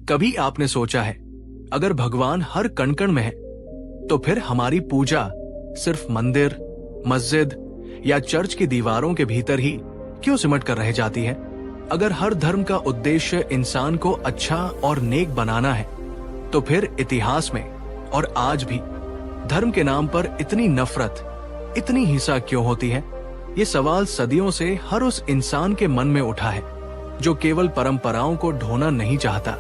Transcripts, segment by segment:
कभी आपने सोचा है, अगर भगवान हर कण कण में है, तो फिर हमारी पूजा सिर्फ मंदिर, मस्जिद या चर्च की दीवारों के भीतर ही क्यों सिमट कर रह जाती है? अगर हर धर्म का उद्देश्य इंसान को अच्छा और नेक बनाना है, तो फिर इतिहास में और आज भी धर्म के नाम पर इतनी नफरत, इतनी हिंसा क्यों होती है? ये सवाल सदियों से हर उस इंसान के मन में उठा है जो केवल परंपराओं को ढोना नहीं चाहता,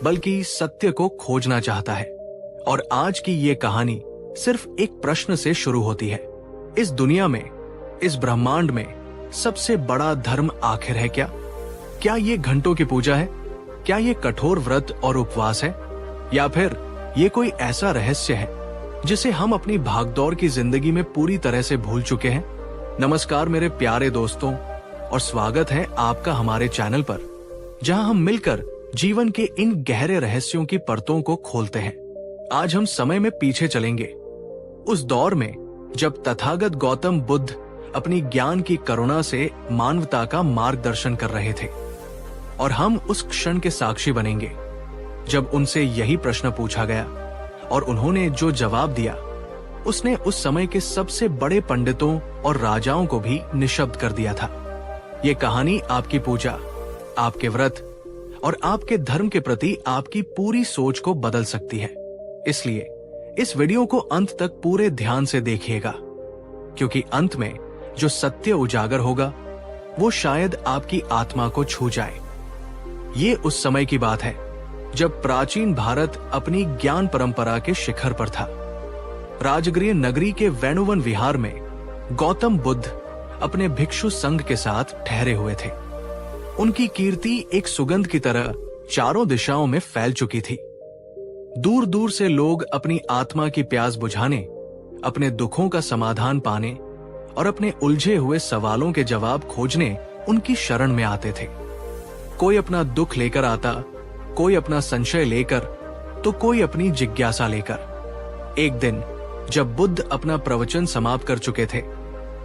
बल्कि सत्य को खोजना चाहता है। और आज की ये कहानी सिर्फ एक प्रश्न से शुरू होती है। इस दुनिया में, इस ब्रह्मांड में सबसे बड़ा धर्म आखिर है क्या? क्या ये घंटों की पूजा है? क्या ये कठोर व्रत और उपवास है? या फिर ये कोई ऐसा रहस्य है जिसे हम अपनी भागदौड़ की जिंदगी में पूरी तरह से भूल चुके हैं? नमस्कार मेरे प्यारे दोस्तों, और स्वागत है आपका हमारे चैनल पर, जहां हम मिलकर जीवन के इन गहरे रहस्यों की परतों को खोलते हैं। आज हम समय में पीछे चलेंगे, उस दौर में जब तथागत गौतम बुद्ध अपनी ज्ञान की करुणा से मानवता का मार्गदर्शन कर रहे थे। और हम उस क्षण के साक्षी बनेंगे जब उनसे यही प्रश्न पूछा गया, और उन्होंने जो जवाब दिया उसने उस समय के सबसे बड़े पंडितों और राजाओं को भी निशब्द कर दिया था। ये कहानी आपकी पूजा, आपके व्रत और आपके धर्म के प्रति आपकी पूरी सोच को बदल सकती है। इसलिए इस वीडियो को अंत तक पूरे ध्यान से देखिएगा, क्योंकि अंत में जो सत्य उजागर होगा वो शायद आपकी आत्मा को छू जाए। ये उस समय की बात है जब प्राचीन भारत अपनी ज्ञान परंपरा के शिखर पर था। राजगृह नगरी के वेणुवन विहार में गौतम बुद्ध अपने भिक्षु संघ के साथ ठहरे हुए थे। उनकी कीर्ति एक सुगंध की तरह चारों दिशाओं में फैल चुकी थी। दूर दूर से लोग अपनी आत्मा की प्यास बुझाने, अपने दुखों का समाधान पाने और अपने उलझे हुए सवालों के जवाब खोजने उनकी शरण में आते थे। कोई अपना दुख लेकर आता, कोई अपना संशय लेकर, तो कोई अपनी जिज्ञासा लेकर। एक दिन जब बुद्ध अपना प्रवचन समाप्त कर चुके थे,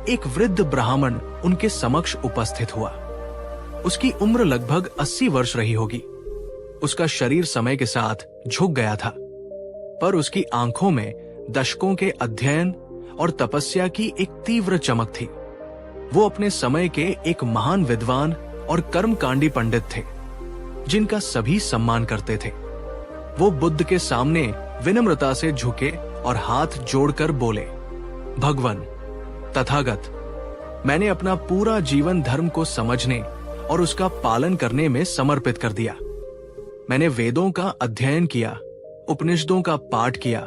एक वृद्ध ब्राह्मण उनके समक्ष उपस्थित हुआ। उसकी उम्र लगभग 80 वर्ष रही होगी। उसका शरीर समय के साथ झुक गया था, पर उसकी आंखों में दशकों के अध्ययन और तपस्या की एक तीव्र चमक थी। वो अपने समय के एक महान विद्वान और कर्मकांडी पंडित थे, जिनका सभी सम्मान करते थे। वो बुद्ध के सामने विनम्रता से झुके और हाथ जोड़कर बोले, भगवान, तथागत, मैंने अपना पूरा जीवन धर्म को समझने और उसका पालन करने में समर्पित कर दिया। मैंने वेदों का अध्ययन किया, उपनिषदों का पाठ किया,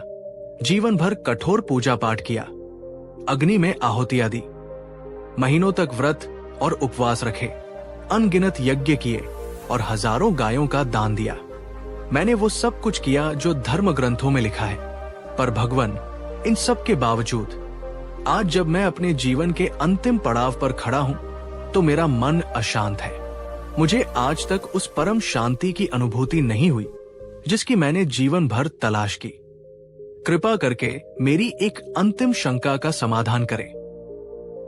जीवन भर कठोर पूजा पाठ किया, अग्नि में आहुतियां दी, महीनों तक व्रत और उपवास रखे, अनगिनत यज्ञ किए और हजारों गायों का दान दिया। मैंने वो सब कुछ किया जो धर्म ग्रंथों में लिखा है। पर भगवान, इन सब के बावजूद आज जब मैं अपने जीवन के अंतिम पड़ाव पर खड़ा हूं, तो मेरा मन अशांत है। मुझे आज तक उस परम शांति की अनुभूति नहीं हुई जिसकी मैंने जीवन भर तलाश की। कृपा करके मेरी एक अंतिम शंका का समाधान करें।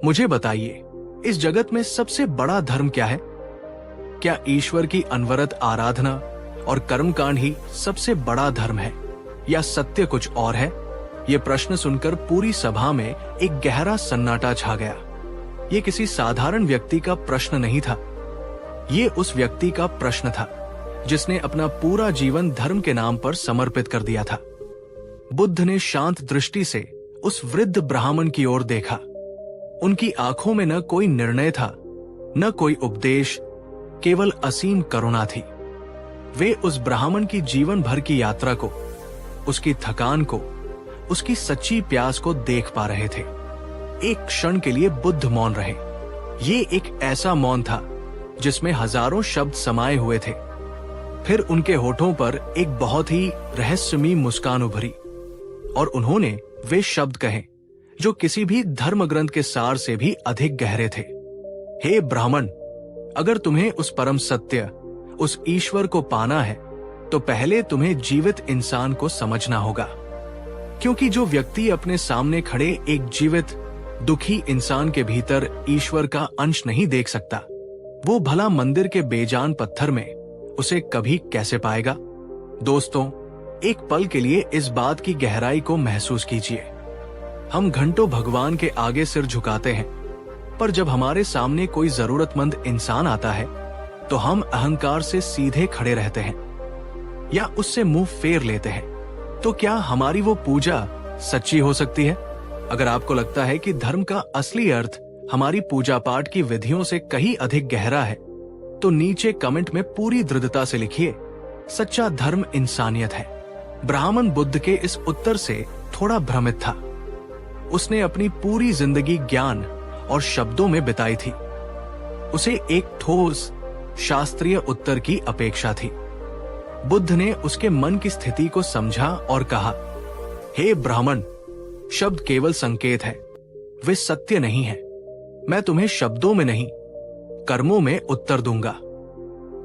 मुझे बताइए, इस जगत में सबसे बड़ा धर्म क्या है? क्या ईश्वर की अनवरत आराधना और कर्मकांड ही सबसे बड़ा धर्म है, या सत्य कुछ और है? ये प्रश्न सुनकर पूरी सभा में एक गहरा सन्नाटा छा गया। ये किसी साधारण व्यक्ति का प्रश्न नहीं था। ये उस व्यक्ति का प्रश्न था जिसने अपना पूरा जीवन धर्म के नाम पर समर्पित कर दिया था। बुद्ध ने शांत दृष्टि से उस वृद्ध ब्राह्मण की ओर देखा। उनकी आंखों में न कोई निर्णय था, न कोई उपदेश, केवल असीम करुणा थी। वे उस ब्राह्मण की जीवन भर की यात्रा को, उसकी थकान को, उसकी सच्ची प्यास को देख पा रहे थे। एक क्षण के लिए बुद्ध मौन रहे। ये एक ऐसा मौन था जिसमें हजारों शब्द समाये हुए थे। फिर उनके होठों पर एक बहुत ही रहस्यमयी मुस्कान उभरी, और उन्होंने वे शब्द कहे जो किसी भी धर्म ग्रंथ के सार से भी अधिक गहरे थे। हे ब्राह्मण, अगर तुम्हें उस परम सत्य, उस ईश्वर को पाना है, तो पहले तुम्हें जीवित इंसान को समझना होगा। क्योंकि जो व्यक्ति अपने सामने खड़े एक जीवित, दुखी इंसान के भीतर ईश्वर का अंश नहीं देख सकता, वो भला मंदिर के बेजान पत्थर में उसे कभी कैसे पाएगा? दोस्तों, एक पल के लिए इस बात की गहराई को महसूस कीजिए। हम घंटों भगवान के आगे सिर झुकाते हैं, पर जब हमारे सामने कोई जरूरतमंद इंसान आता है तो हम अहंकार से सीधे खड़े रहते हैं या उससे मुंह फेर लेते हैं। तो क्या हमारी वो पूजा सच्ची हो सकती है? अगर आपको लगता है कि धर्म का असली अर्थ हमारी पूजा पाठ की विधियों से कहीं अधिक गहरा है, तो नीचे कमेंट में पूरी दृढ़ता से लिखिए, सच्चा धर्म इंसानियत है। ब्राह्मण बुद्ध के इस उत्तर से थोड़ा भ्रमित था। उसने अपनी पूरी जिंदगी ज्ञान और शब्दों में बिताई थी। उसे एक ठोस शास्त्रीय उत्तर की अपेक्षा थी। बुद्ध ने उसके मन की स्थिति को समझा और कहा, हे ब्राह्मण, शब्द केवल संकेत है, वे सत्य नहीं है। मैं तुम्हें शब्दों में नहीं, कर्मों में उत्तर दूंगा।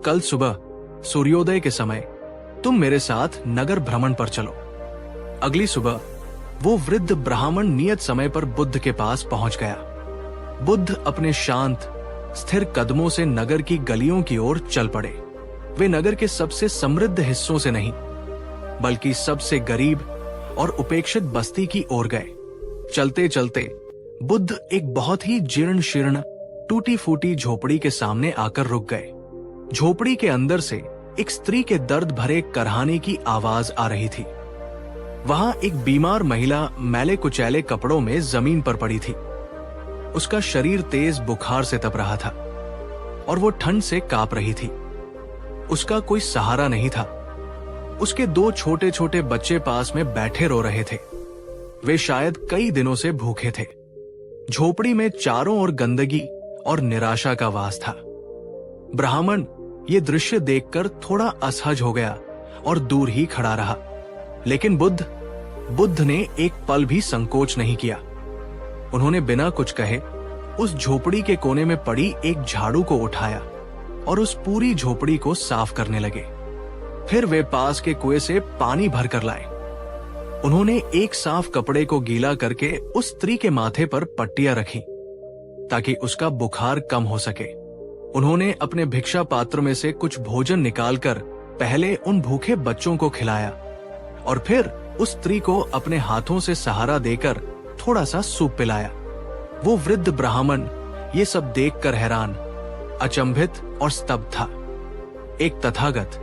कल सुबह सूर्योदय के समय तुम मेरे साथ नगर भ्रमण पर चलो। अगली सुबह वो वृद्ध ब्राह्मण नियत समय पर बुद्ध के पास पहुंच गया। बुद्ध अपने शांत स्थिर कदमों से नगर की गलियों की ओर चल पड़े। वे नगर के सबसे समृद्ध हिस्सों से नहीं, बल्कि सबसे गरीब और उपेक्षित बस्ती की ओर गए। चलते चलते बुद्ध एक बहुत ही जीर्ण शीर्ण टूटी फूटी झोपड़ी के सामने आकर रुक गए। झोपड़ी के अंदर से एक स्त्री के दर्द भरे करहाने की आवाज आ रही थी। वहां एक बीमार महिला मैले कुचैले कपड़ों में जमीन पर पड़ी थी। उसका शरीर तेज बुखार से तप रहा था और वो ठंड से कांप रही थी। उसका कोई सहारा नहीं था। उसके 2 छोटे छोटे बच्चे पास में बैठे रो रहे थे। वे शायद कई दिनों से भूखे थे। झोपड़ी में चारों ओर गंदगी और निराशा का वास था। ब्राह्मण ये दृश्य देखकर थोड़ा असहज हो गया और दूर ही खड़ा रहा। लेकिन बुद्ध ने एक पल भी संकोच नहीं किया। उन्होंने बिना कुछ कहे उस झोपड़ी के कोने में पड़ी एक झाड़ू को उठाया और उस पूरी झोपड़ी को साफ करने लगे। फिर वे पास के कुएं से पानी भर कर लाए। उन्होंने एक साफ कपड़े को गीला करके उस स्त्री के माथे पर पट्टियां रखी ताकि उसका बुखार कम हो सके। उन्होंने अपने भिक्षा पात्र में से कुछ भोजन निकालकर पहले उन भूखे बच्चों को खिलाया और फिर उस स्त्री को अपने हाथों से सहारा देकर थोड़ा सा सूप पिलाया। वो वृद्ध ब्राह्मण ये सब देखकर हैरान, अचंभित और स्तब्ध था। एक तथागत,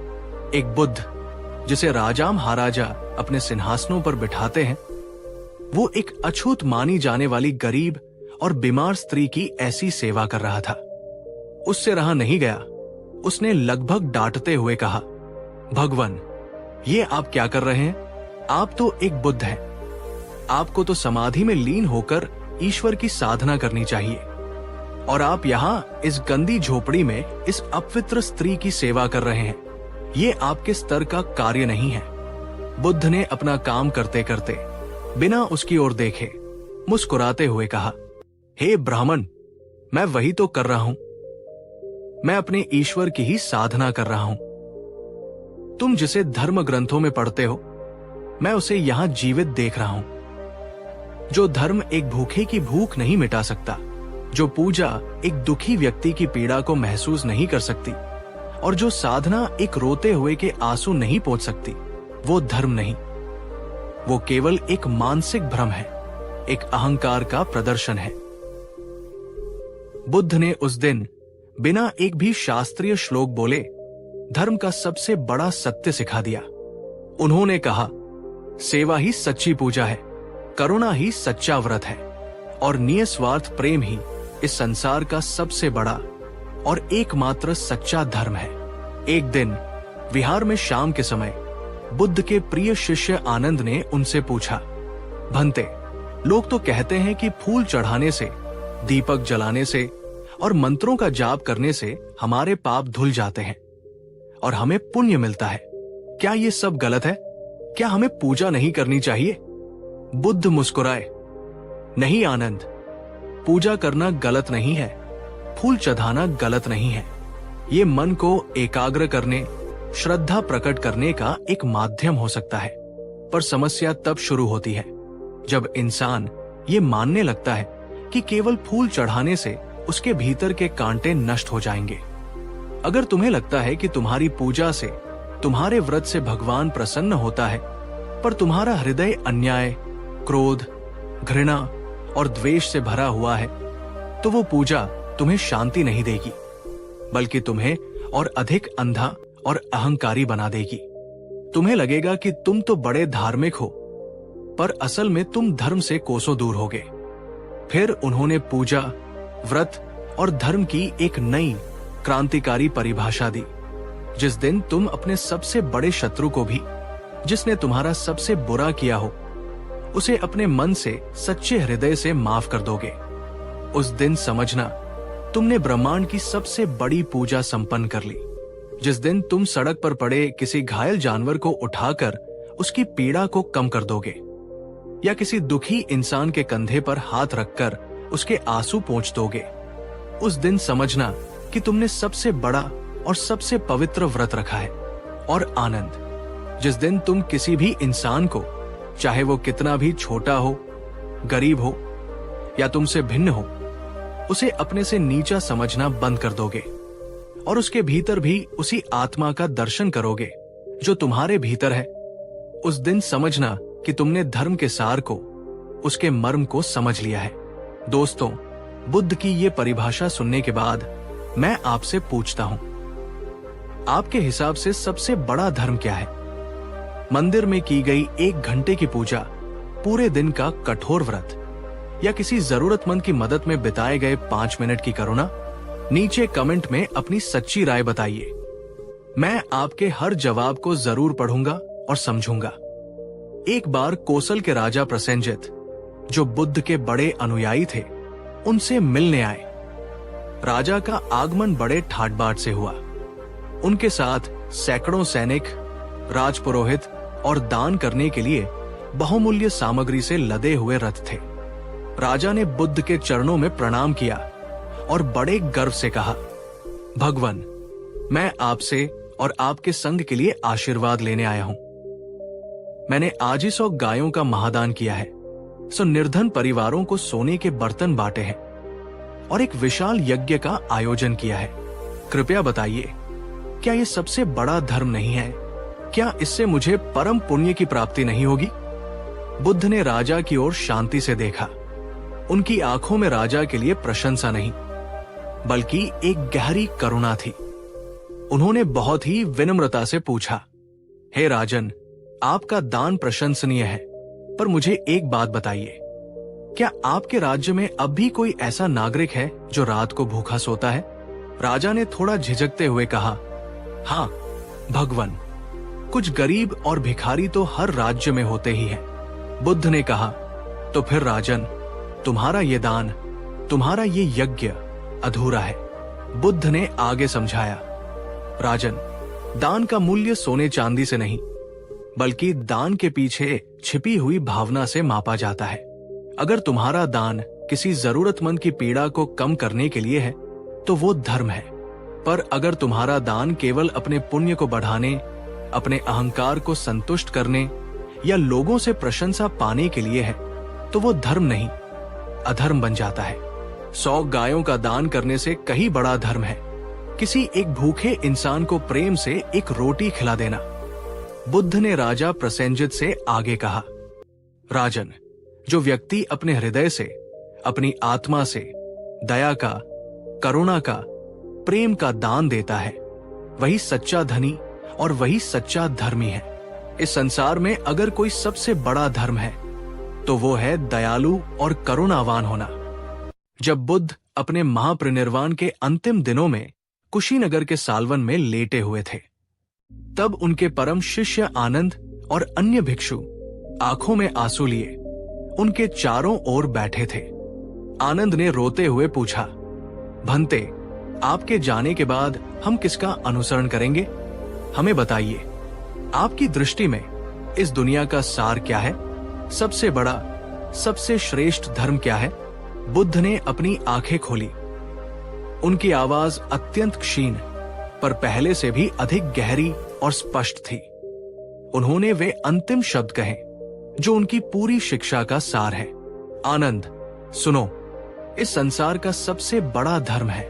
एक बुद्ध जिसे राजा महाराजा अपने सिंहासनों पर बिठाते हैं, वो एक अछूत मानी जाने वाली गरीब और बीमार स्त्री की ऐसी सेवा कर रहा था। उससे रहा नहीं गया। उसने लगभग डांटते हुए कहा, भगवान, ये आप क्या कर रहे हैं? आप तो एक बुद्ध हैं। आपको तो समाधि में लीन होकर ईश्वर की साधना करनी चाहिए और आप यहाँ इस गंदी झोपड़ी में इस अपवित्र स्त्री की सेवा कर रहे हैं। ये आपके स्तर का कार्य नहीं है। बुद्ध ने अपना काम करते करते बिना उसकी ओर देखे मुस्कुराते हुए कहा, हे ब्राह्मण, मैं वही तो कर रहा हूं। मैं अपने ईश्वर की ही साधना कर रहा हूं। तुम जिसे धर्म ग्रंथों में पढ़ते हो, मैं उसे यहां जीवित देख रहा हूं। जो धर्म एक भूखे की भूख नहीं मिटा सकता, जो पूजा एक दुखी व्यक्ति की पीड़ा को महसूस नहीं कर सकती और जो साधना एक रोते हुए के आंसू नहीं पोंछ सकती, वो धर्म नहीं। वो केवल एक मानसिक भ्रम है, एक अहंकार का प्रदर्शन है। बुद्ध ने उस दिन बिना एक भी शास्त्रीय श्लोक बोले धर्म का सबसे बड़ा सत्य सिखा दिया। उन्होंने कहा, सेवा ही सच्ची पूजा है, करुणा ही सच्चा व्रत है और निस्वार्थ प्रेम ही इस संसार का सबसे बड़ा और एकमात्र सच्चा धर्म है। एक दिन विहार में शाम के समय बुद्ध के प्रिय शिष्य आनंद ने उनसे पूछा, भंते, लोग तो कहते हैं कि फूल चढ़ाने से, दीपक जलाने से और मंत्रों का जाप करने से हमारे पाप धुल जाते हैं और हमें पुण्य मिलता है। क्या ये सब गलत है? क्या हमें पूजा नहीं करनी चाहिए? बुद्ध मुस्कुराए, नहीं आनंद, पूजा करना गलत नहीं है, फूल चढ़ाना गलत नहीं है। ये मन को एकाग्र करने, श्रद्धा प्रकट करने का एक माध्यम हो सकता है। पर समस्या तब शुरू होती है जब इंसान ये मानने लगता है कि केवल फूल चढ़ाने से उसके भीतर के कांटे नष्ट हो जाएंगे। अगर तुम्हें लगता है कि तुम्हारी पूजा से तुम्हारे व्रत से भगवान प्रसन्न होता है, पर तुम्हारा हृदय अन्याय, क्रोध, घृणा और द्वेष से भरा हुआ है, तो वो पूजा तुम्हें शांति नहीं देगी, बल्कि तुम्हें और अधिक अंधा और अहंकारी बना देगी। तुम्हें लगेगा कि तुम तो बड़े धार्मिक हो, पर असल में तुम धर्म से कोसों दूर होगे। फिर उन्होंने पूजा, व्रत और धर्म की एक नई क्रांतिकारी परिभाषा दी। जिस दिन तुम अपने सबसे बड़े शत्रु को भी, जिसने तुम्हारा सबसे बुरा किया हो, उसे अपने मन से, सच्चे हृदय से माफ कर दोगे, उस दिन समझना तुमने ब्रह्मांड की सबसे बड़ी पूजा संपन्न कर ली। जिस दिन तुम सड़क पर पड़े किसी घायल जानवर को उठाकर उसकी पीड़ा को कम कर दोगे, या किसी दुखी इंसान के कंधे पर हाथ रखकर उसके आंसू पोंछ दोगे, उस दिन समझना कि तुमने सबसे बड़ा और सबसे पवित्र व्रत रखा है। और आनंद, जिस दिन तुम किसी भी इंसान को, चाहे वो कितना भी छोटा हो, गरीब हो या तुमसे भिन्न हो, उसे अपने से नीचा समझना बंद कर दोगे और उसके भीतर भी उसी आत्मा का दर्शन करोगे जो तुम्हारे भीतर है, उस दिन समझना कि तुमने धर्म के सार को, उसके मर्म को समझ लिया है। दोस्तों, बुद्ध की ये परिभाषा सुनने के बाद मैं आपसे पूछता हूं, आपके हिसाब से सबसे बड़ा धर्म क्या है? मंदिर में की गई 1 घंटे की पूजा, पूरे दिन का कठोर व्रत, या किसी जरूरतमंद की मदद में बिताए गए 5 मिनट की करुणा? नीचे कमेंट में अपनी सच्ची राय बताइए। मैं आपके हर जवाब को जरूर पढ़ूंगा और समझूंगा। एक बार कोसल के राजा प्रसेनजित, जो बुद्ध के बड़े अनुयायी थे, उनसे मिलने आए। राजा का आगमन बड़े ठाट बाट से हुआ। उनके साथ सैकड़ों सैनिक, राजपुरोहित और दान करने के लिए बहुमूल्य सामग्री से लदे हुए रथ थे। राजा ने बुद्ध के चरणों में प्रणाम किया और बड़े गर्व से कहा, भगवान, मैं आपसे और आपके संघ के लिए आशीर्वाद लेने आया हूं। मैंने आज ही 100 गायों का महादान किया है, 100 निर्धन परिवारों को सोने के बर्तन बांटे हैं और एक विशाल यज्ञ का आयोजन किया है। कृपया बताइए, क्या यह सबसे बड़ा धर्म नहीं है? क्या इससे मुझे परम पुण्य की प्राप्ति नहीं होगी? बुद्ध ने राजा की ओर शांति से देखा। उनकी आंखों में राजा के लिए प्रशंसा नहीं, बल्कि एक गहरी करुणा थी। उन्होंने बहुत ही विनम्रता से पूछा, हे राजन, आपका दान प्रशंसनीय है, पर मुझे एक बात बताइए, क्या आपके राज्य में अब भी कोई ऐसा नागरिक है जो रात को भूखा सोता है? राजा ने थोड़ा झिझकते हुए कहा, हाँ भगवान, कुछ गरीब और भिखारी तो हर राज्य में होते ही हैं। बुद्ध ने कहा, तो फिर राजन, तुम्हारा ये दान, तुम्हारा ये यज्ञ अधूरा है। बुद्ध ने आगे समझाया, राजन, दान का मूल्य सोने चांदी से नहीं, बल्कि दान के पीछे छिपी हुई भावना से मापा जाता है। अगर तुम्हारा दान किसी जरूरतमंद की पीड़ा को कम करने के लिए है, तो वो धर्म है। पर अगर तुम्हारा दान केवल अपने पुण्य को बढ़ाने, अपने अहंकार को संतुष्ट करने या लोगों से प्रशंसा पाने के लिए है, तो वो धर्म नहीं, अधर्म बन जाता है। 100 गायों का दान करने से कहीं बड़ा धर्म है किसी एक भूखे इंसान को प्रेम से एक रोटी खिला देना। बुद्ध ने राजा प्रसेनजित से आगे कहा, राजन, जो व्यक्ति अपने हृदय से, अपनी आत्मा से दया का, करुणा का, प्रेम का दान देता है, वही सच्चा धनी और वही सच्चा धर्मी है। इस संसार में अगर कोई सबसे बड़ा धर्म है, तो वो है दयालु और करुणावान होना। जब बुद्ध अपने महापरिनिर्वाण के अंतिम दिनों में कुशीनगर के सालवन में लेटे हुए थे, तब उनके परम शिष्य आनंद और अन्य भिक्षु आंखों में आंसू लिए उनके चारों ओर बैठे थे। आनंद ने रोते हुए पूछा, भंते, आपके जाने के बाद हम किसका अनुसरण करेंगे? हमें बताइए, आपकी दृष्टि में इस दुनिया का सार क्या है? सबसे बड़ा, सबसे श्रेष्ठ धर्म क्या है? बुद्ध ने अपनी आंखें खोली। उनकी आवाज अत्यंत क्षीण, पर पहले से भी अधिक गहरी और स्पष्ट थी। उन्होंने वे अंतिम शब्द कहे जो उनकी पूरी शिक्षा का सार है। आनंद, सुनो, इस संसार का सबसे बड़ा धर्म है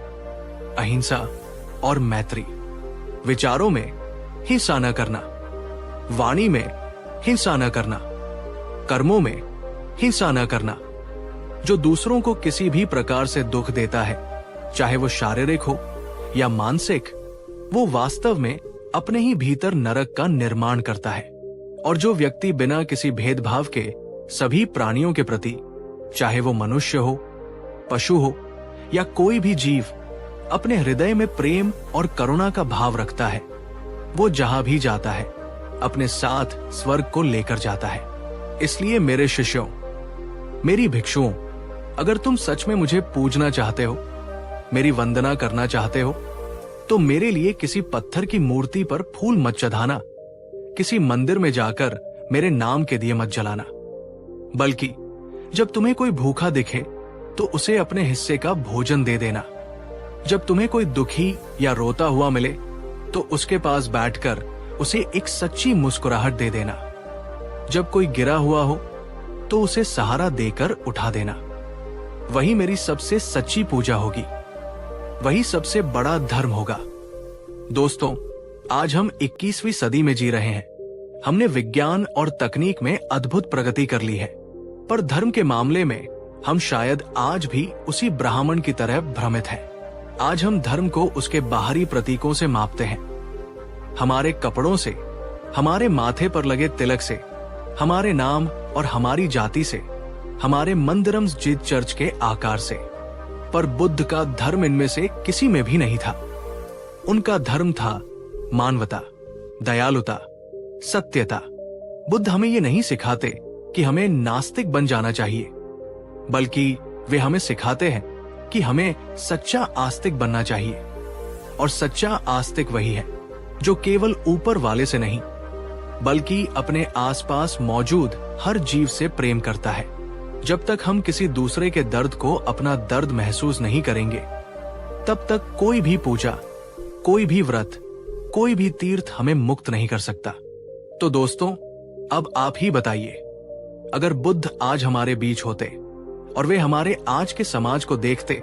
अहिंसा और मैत्री। विचारों में, हिंसा न करना, वाणी में हिंसा न करना, कर्मों में हिंसा न करना। जो दूसरों को किसी भी प्रकार से दुख देता है, चाहे वो शारीरिक हो या मानसिक, वो वास्तव में अपने ही भीतर नरक का निर्माण करता है। और जो व्यक्ति बिना किसी भेदभाव के सभी प्राणियों के प्रति, चाहे वो मनुष्य हो, पशु हो या कोई भी जीव, अपने हृदय में प्रेम और करुणा का भाव रखता है, वो जहां भी जाता है अपने साथ स्वर्ग को लेकर जाता है। इसलिए मेरे शिष्यों, मेरी भिक्षुओं, अगर तुम सच में मुझे पूजना चाहते हो, मेरी वंदना करना चाहते हो, तो मेरे लिए किसी पत्थर की मूर्ति पर फूल मत चढ़ाना, किसी मंदिर में जाकर मेरे नाम के दिए मत जलाना। बल्कि जब तुम्हें कोई भूखा दिखे तो उसे अपने हिस्से का भोजन दे देना। जब तुम्हें कोई दुखी या रोता हुआ मिले तो उसके पास बैठकर उसे एक सच्ची मुस्कुराहट दे देना। जब कोई गिरा हुआ हो तो उसे सहारा देकर उठा देना। वही मेरी सबसे सच्ची पूजा होगी, वही सबसे बड़ा धर्म होगा। दोस्तों, आज हम 21वीं सदी में जी रहे हैं। हमने विज्ञान और तकनीक में अद्भुत प्रगति कर ली है, पर धर्म के मामले में हम शायद आज भी उसी ब्राह्मण की तरह भ्रमित हैं। आज हम धर्म को उसके बाहरी प्रतीकों से मापते हैं, हमारे कपड़ों से, हमारे माथे पर लगे तिलक से, हमारे नाम और हमारी जाति से, हमारे मंदिरम मस्जिद चर्च के आकार से। पर बुद्ध का धर्म इनमें से किसी में भी नहीं था। उनका धर्म था मानवता, दयालुता, सत्यता। बुद्ध हमें ये नहीं सिखाते कि हमें नास्तिक बन जाना चाहिए, बल्कि वे हमें सिखाते हैं कि हमें सच्चा आस्तिक बनना चाहिए। और सच्चा आस्तिक वही है जो केवल ऊपर वाले से नहीं, बल्कि अपने आसपास मौजूद हर जीव से प्रेम करता है। जब तक हम किसी दूसरे के दर्द को अपना दर्द महसूस नहीं करेंगे, तब तक कोई भी पूजा, कोई भी व्रत, कोई भी तीर्थ हमें मुक्त नहीं कर सकता। तो दोस्तों, अब आप ही बताइए, अगर बुद्ध आज हमारे बीच होते और वे हमारे आज के समाज को देखते,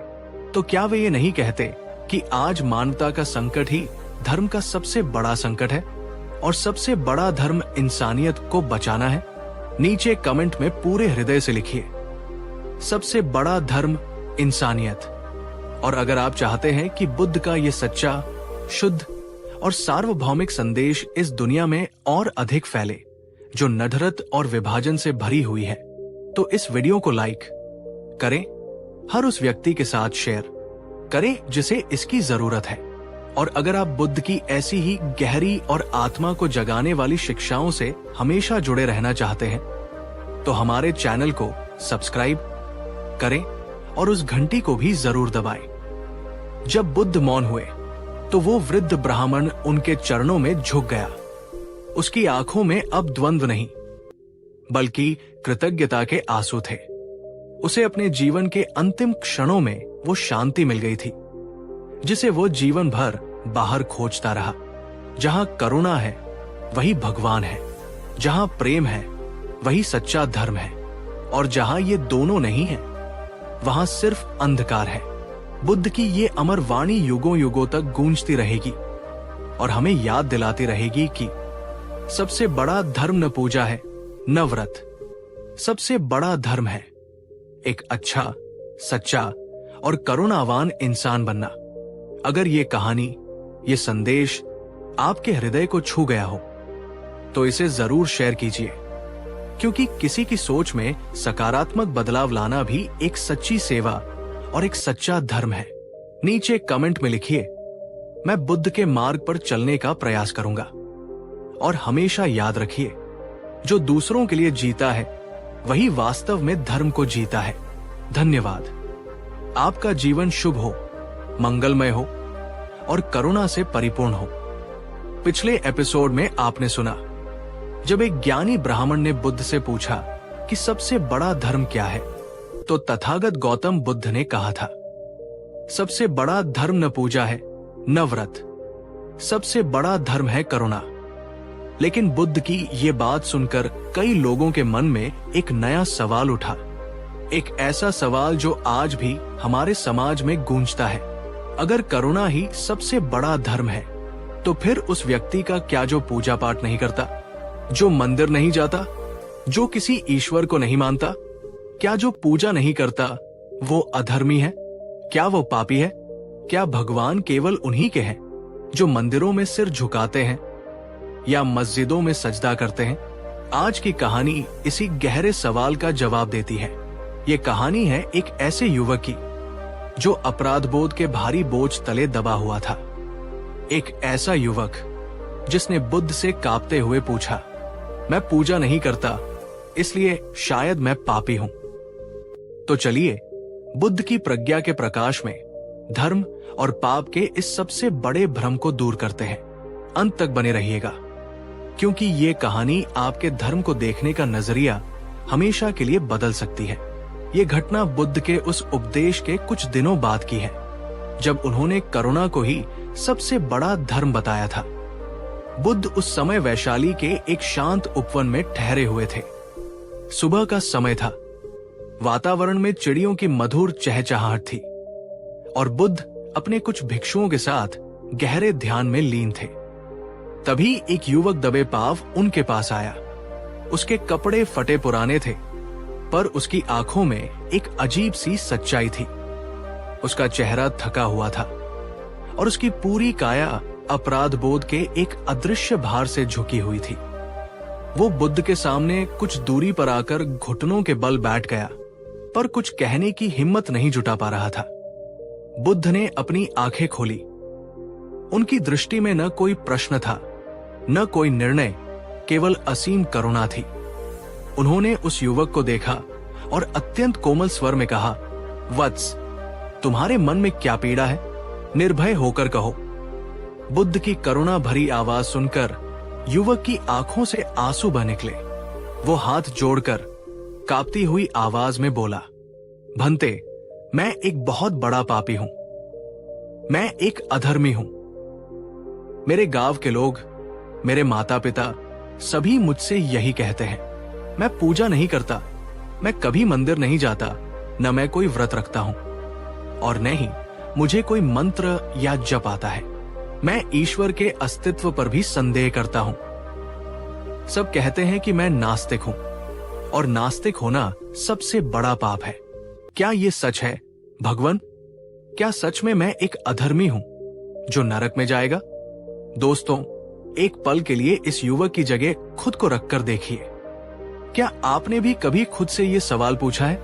तो क्या वे ये नहीं कहते कि आज मानवता का संकट ही धर्म का सबसे बड़ा संकट है और सबसे बड़ा धर्म इंसानियत को बचाना है? नीचे कमेंट में पूरे हृदय से लिखिए, सबसे बड़ा धर्म इंसानियत। और अगर आप चाहते हैं कि बुद्ध का ये सच्चा, शुद्ध और सार्वभौमिक संदेश इस दुनिया में और अधिक फैले, जो नफरत और विभाजन से भरी हुई है, तो इस वीडियो को लाइक करें, हर उस व्यक्ति के साथ शेयर करें जिसे इसकी जरूरत है। और अगर आप बुद्ध की ऐसी ही गहरी और आत्मा को जगाने वाली शिक्षाओं से हमेशा जुड़े रहना चाहते हैं, तो हमारे चैनल को सब्सक्राइब करें और उस घंटी को भी जरूर दबाएं। जब बुद्ध मौन हुए तो वो वृद्ध ब्राह्मण उनके चरणों में झुक गया। उसकी आंखों में अब द्वंद्व नहीं, बल्कि कृतज्ञता के आंसू थे। उसे अपने जीवन के अंतिम क्षणों में वो शांति मिल गई थी, जिसे वो जीवन भर बाहर खोजता रहा। जहां करुणा है वही भगवान है, जहां प्रेम है वही सच्चा धर्म है, और जहां ये दोनों नहीं है वहां सिर्फ अंधकार है। बुद्ध की ये अमर वाणी युगों युगों तक गूंजती रहेगी और हमें याद दिलाती रहेगी कि सबसे बड़ा धर्म न पूजा है, न व्रत। सबसे बड़ा धर्म है एक अच्छा, सच्चा और करुणावान इंसान बनना। अगर ये कहानी, ये संदेश आपके हृदय को छू गया हो, तो इसे जरूर शेयर कीजिए, क्योंकि किसी की सोच में सकारात्मक बदलाव लाना भी एक सच्ची सेवा और एक सच्चा धर्म है। नीचे कमेंट में लिखिए, मैं बुद्ध के मार्ग पर चलने का प्रयास करूंगा। और हमेशा याद रखिए, जो दूसरों के लिए जीता है वही वास्तव में धर्म को जीता है। धन्यवाद। आपका जीवन शुभ हो, मंगलमय हो और करुणा से परिपूर्ण हो। पिछले एपिसोड में आपने सुना जब एक ज्ञानी ब्राह्मण ने बुद्ध से पूछा कि सबसे बड़ा धर्म क्या है, तो तथागत गौतम बुद्ध ने कहा था, सबसे बड़ा धर्म न पूजा है, न व्रत। सबसे बड़ा धर्म है करुणा। लेकिन बुद्ध की ये बात सुनकर कई लोगों के मन में एक नया सवाल उठा, एक ऐसा सवाल जो आज भी हमारे समाज में गूंजता है। अगर करुणा ही सबसे बड़ा धर्म है, तो फिर उस व्यक्ति का क्या जो पूजा पाठ नहीं करता, जो मंदिर नहीं जाता, जो किसी ईश्वर को नहीं मानता, क्या जो पूजा नहीं करता वो अधर्मी है? क्या वो पापी है? क्या भगवान केवल उन्हीं के हैं जो मंदिरों में सिर झुकाते हैं या मस्जिदों में सजदा करते हैं? आज की कहानी इसी गहरे सवाल का जवाब देती है। ये कहानी है एक ऐसे युवक की जो अपराध बोध के भारी बोझ तले दबा हुआ था। एक ऐसा युवक जिसने बुद्ध से कांपते हुए पूछा, मैं पूजा नहीं करता इसलिए शायद मैं पापी हूं। तो चलिए बुद्ध की प्रज्ञा के प्रकाश में धर्म और पाप के इस सबसे बड़े भ्रम को दूर करते हैं। अंत तक बने रहिएगा, क्योंकि ये कहानी आपके धर्म को देखने का नजरिया हमेशा के लिए बदल सकती है। ये घटना बुद्ध के उस उपदेश के कुछ दिनों बाद की है, जब उन्होंने करुणा को ही सबसे बड़ा धर्म बताया था। बुद्ध उस समय वैशाली के एक शांत उपवन में ठहरे हुए थे। सुबह का समय था। वातावरण में चिड़ियों की मधुर चहचहाहट थी और बुद्ध अपने कुछ भिक्षुओं के साथ गहरे ध्यान में लीन थे। तभी एक युवक दबे पांव उनके पास आया। उसके कपड़े फटे पुराने थे, पर उसकी आंखों में एक अजीब सी सच्चाई थी। उसका चेहरा थका हुआ था और उसकी पूरी काया अपराध बोध के एक अदृश्य भार से झुकी हुई थी। वो बुद्ध के सामने कुछ दूरी पर आकर घुटनों के बल बैठ गया, पर कुछ कहने की हिम्मत नहीं जुटा पा रहा था। बुद्ध ने अपनी आंखें खोली। उनकी दृष्टि में न कोई प्रश्न था, न कोई निर्णय, केवल असीम करुणा थी। उन्होंने उस युवक को देखा और अत्यंत कोमल स्वर में कहा, वत्स, तुम्हारे मन में क्या पीड़ा है? निर्भय होकर कहो। बुद्ध की करुणा भरी आवाज सुनकर युवक की आंखों से आंसू बह निकले। वो हाथ जोड़कर कांपती हुई आवाज में बोला, भंते, मैं एक बहुत बड़ा पापी हूं। मैं एक अधर्मी हूं। मेरे गांव के लोग, मेरे माता पिता सभी मुझसे यही कहते हैं। मैं पूजा नहीं करता, मैं कभी मंदिर नहीं जाता, न मैं कोई व्रत रखता हूं और न ही मुझे कोई मंत्र या जप आता है। मैं ईश्वर के अस्तित्व पर भी संदेह करता हूं। सब कहते हैं कि मैं नास्तिक हूं और नास्तिक होना सबसे बड़ा पाप है। क्या ये सच है भगवान? क्या सच में मैं एक अधर्मी हूं जो नरक में जाएगा? दोस्तों, एक पल के लिए इस युवक की जगह खुद को रखकर देखिए। क्या आपने भी कभी खुद से ये सवाल पूछा है?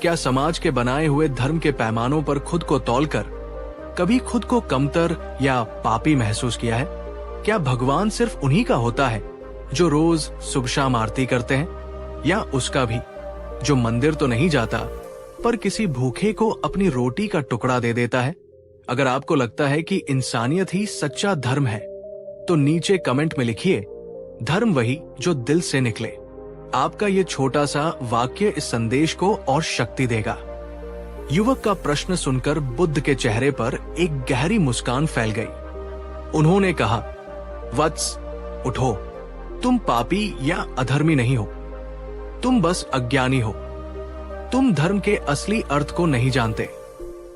क्या समाज के बनाए हुए धर्म के पैमानों पर खुद को तौलकर कभी खुद को कमतर या पापी महसूस किया है? क्या भगवान सिर्फ उन्हीं का होता है जो रोज सुबह शाम आरती करते हैं, या उसका भी जो मंदिर तो नहीं जाता पर किसी भूखे को अपनी रोटी का टुकड़ा दे देता है? अगर आपको लगता है कि इंसानियत ही सच्चा धर्म है, तो नीचे कमेंट में लिखिए, धर्म वही जो दिल से निकले। आपका ये छोटा सा वाक्य इस संदेश को और शक्ति देगा। युवक का प्रश्न सुनकर बुद्ध के चेहरे पर एक गहरी मुस्कान फैल गई। उन्होंने कहा, वत्स, उठो। तुम पापी या अधर्मी नहीं हो, तुम बस अज्ञानी हो। तुम धर्म के असली अर्थ को नहीं जानते।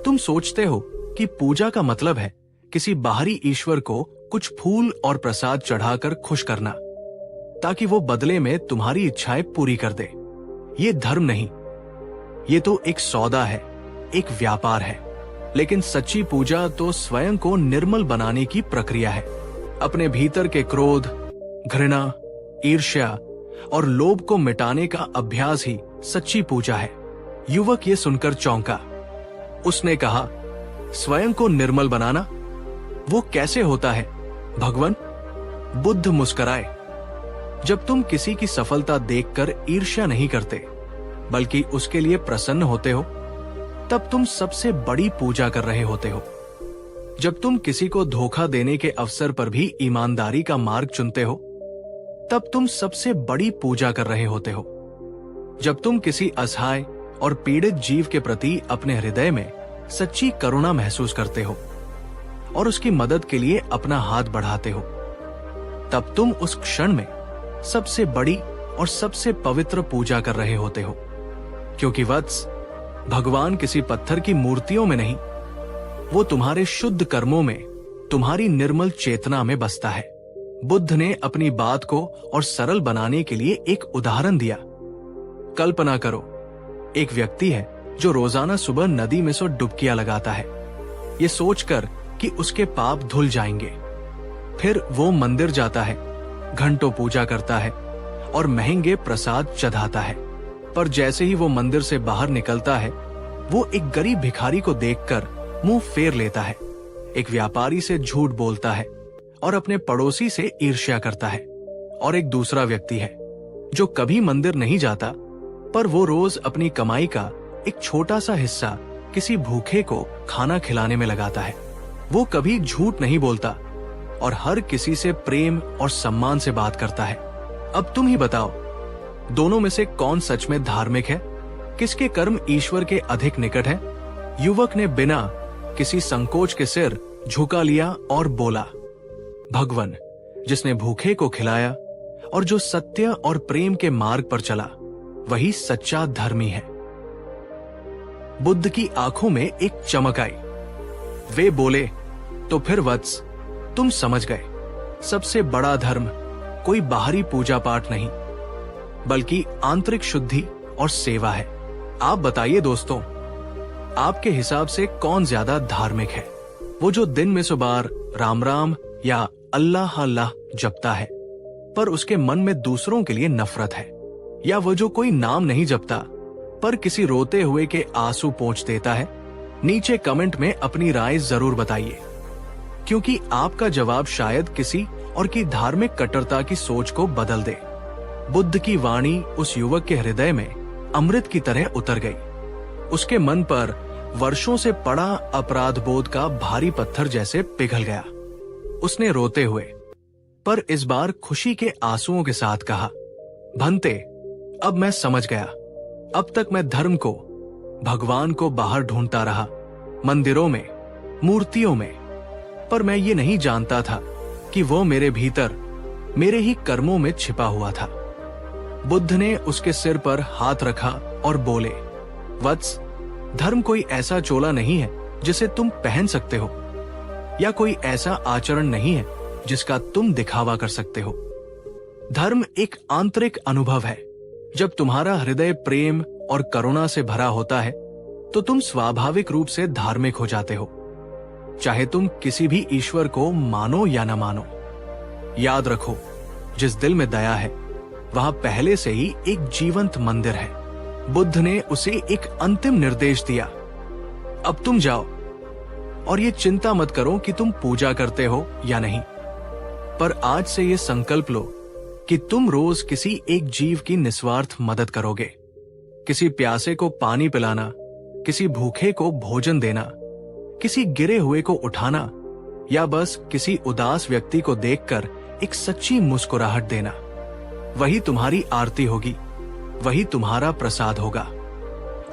तुम सोचते हो कि पूजा का मतलब है किसी बाहरी ईश्वर को कुछ फूल और प्रसाद चढ़ाकर खुश करना, ताकि वो बदले में तुम्हारी इच्छाएं पूरी कर दे। ये धर्म नहीं, ये तो एक सौदा है, एक व्यापार है। लेकिन सच्ची पूजा तो स्वयं को निर्मल बनाने की प्रक्रिया है। अपने भीतर के क्रोध, घृणा, ईर्ष्या और लोभ को मिटाने का अभ्यास ही सच्ची पूजा है। युवक ये सुनकर चौंका। उसने कहा, स्वयं को निर्मल बनाना, वो कैसे होता है भगवान? बुद्ध मुस्कुराए। जब तुम किसी की सफलता देखकर ईर्ष्या नहीं करते, बल्कि उसके लिए प्रसन्न होते हो, तब तुम सबसे बड़ी पूजा कर रहे होते हो। जब तुम किसी को धोखा देने के अवसर पर भी ईमानदारी का मार्ग चुनते हो, तब तुम सबसे बड़ी पूजा कर रहे होते हो। जब तुम किसी असहाय और पीड़ित जीव के प्रति अपने हृदय में सच्ची करुणा महसूस करते हो और उसकी मदद के लिए अपना हाथ बढ़ाते हो, तब तुम उस क्षण में सबसे बड़ी और सबसे पवित्र पूजा कर रहे होते हो। क्योंकि वत्स, भगवान किसी पत्थर की मूर्तियों में नहीं, वो तुम्हारे शुद्ध कर्मों में तुम्हारी निर्मल चेतना में बसता है। बुद्ध ने अपनी बात को और सरल बनाने के लिए एक उदाहरण दिया। कल्पना करो, एक व्यक्ति है जो रोजाना सुबह नदी में 100 डुबकियां लगाता है, ये सोचकर कि उसके पाप धुल जाएंगे। फिर वो मंदिर जाता है, घंटों पूजा करता है और महंगे प्रसाद चढ़ाता है। पर जैसे ही वो मंदिर से बाहर निकलता है, वो एक गरीब भिखारी को देखकर मुंह फेर लेता है, एक व्यापारी से झूठ बोलता है और अपने पड़ोसी से ईर्ष्या करता है। और एक दूसरा व्यक्ति है जो कभी मंदिर नहीं जाता, पर वो रोज अपनी कमाई का एक छोटा सा हिस्सा किसी भूखे को खाना खिलाने में लगाता है। वो कभी झूठ नहीं बोलता और हर किसी से प्रेम और सम्मान से बात करता है। अब तुम ही बताओ, दोनों में से कौन सच में धार्मिक है? किसके कर्म ईश्वर के अधिक निकट है? युवक ने बिना किसी संकोच के सिर झुका लिया और बोला, भगवान, जिसने भूखे को खिलाया और जो सत्य और प्रेम के मार्ग पर चला, वही सच्चा धर्मी है। बुद्ध की आंखों में एक चमक आई। वे बोले, तो फिर वत्स, तुम समझ गए, सबसे बड़ा धर्म कोई बाहरी पूजा पाठ नहीं, बल्कि आंतरिक शुद्धि और सेवा है। आप बताइए दोस्तों, आपके हिसाब से कौन ज्यादा धार्मिक है? वो जो दिन में 100 बार राम राम या अल्लाह अल्लाह जपता है, पर उसके मन में दूसरों के लिए नफरत है? या वो जो कोई नाम नहीं जपता, पर किसी रोते हुए के आंसू पोंछ देता है? नीचे कमेंट में अपनी राय जरूर बताइए, क्योंकि आपका जवाब शायद किसी और की धार्मिक कट्टरता की सोच को बदल दे। बुद्ध की वाणी उस युवक के हृदय में अमृत की तरह उतर गई। उसके मन पर वर्षों से पड़ा अपराध बोध का भारी पत्थर जैसे पिघल गया। उसने रोते हुए, पर इस बार खुशी के आंसुओं के साथ कहा, भंते, अब मैं समझ गया। अब तक मैं धर्म को, भगवान को बाहर ढूंढता रहा, मंदिरों में, मूर्तियों में, पर मैं ये नहीं जानता था कि वो मेरे भीतर, मेरे ही कर्मों में छिपा हुआ था। बुद्ध ने उसके सिर पर हाथ रखा और बोले, वत्स, धर्म कोई ऐसा चोला नहीं है जिसे तुम पहन सकते हो, या कोई ऐसा आचरण नहीं है जिसका तुम दिखावा कर सकते हो। धर्म एक आंतरिक अनुभव है। जब तुम्हारा हृदय प्रेम और करुणा से भरा होता है, तो तुम स्वाभाविक रूप से धार्मिक हो जाते हो, चाहे तुम किसी भी ईश्वर को मानो या न मानो। याद रखो, जिस दिल में दया है, वहां पहले से ही एक जीवंत मंदिर है। बुद्ध ने उसे एक अंतिम निर्देश दिया, अब तुम जाओ और ये चिंता मत करो कि तुम पूजा करते हो या नहीं, पर आज से ये संकल्प लो कि तुम रोज किसी एक जीव की निस्वार्थ मदद करोगे। किसी प्यासे को पानी पिलाना, किसी भूखे को भोजन देना, किसी गिरे हुए को उठाना, या बस किसी उदास व्यक्ति को देखकर एक सच्ची मुस्कुराहट देना, वही तुम्हारी आरती होगी, वही तुम्हारा प्रसाद होगा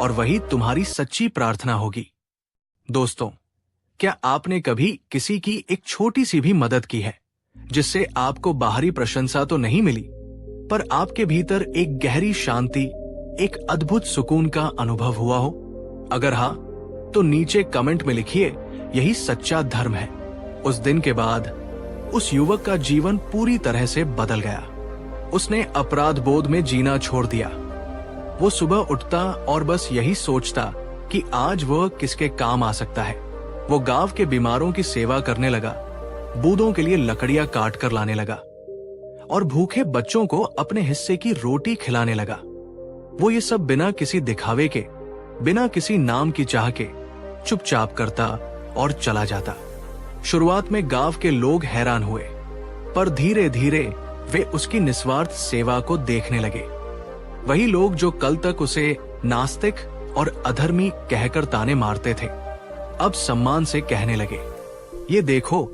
और वही तुम्हारी सच्ची प्रार्थना होगी। दोस्तों, क्या आपने कभी किसी की एक छोटी सी भी मदद की है, जिससे आपको बाहरी प्रशंसा तो नहीं मिली, पर आपके भीतर एक गहरी शांति, एक अद्भुत सुकून का अनुभव हुआ हो? अगर हाँ, तो नीचे कमेंट में लिखिए, यही सच्चा धर्म है। उस दिन के बाद उस युवक का जीवन पूरी तरह से बदल गया। उसने अपराध बोध में जीना छोड़ दिया। वो सुबह उठता और बस यही सोचता कि आज वह किसके काम आ सकता है। वो गांव के बीमारों की सेवा करने लगा, बूढ़ों के लिए लकड़ियां काट कर लाने लगा और भूखे बच्चों को अपने हिस्से की रोटी खिलाने लगा। वो ये सब बिना किसी दिखावे के, बिना किसी नाम की चाह के चुपचाप करता और चला जाता। शुरुआत में गांव के लोग हैरान हुए, पर धीरे धीरे वे उसकी निस्वार्थ सेवा को देखने लगे। वही लोग जो कल तक उसे नास्तिक और अधर्मी कहकर ताने मारते थे, अब सम्मान से कहने लगे, ये देखो,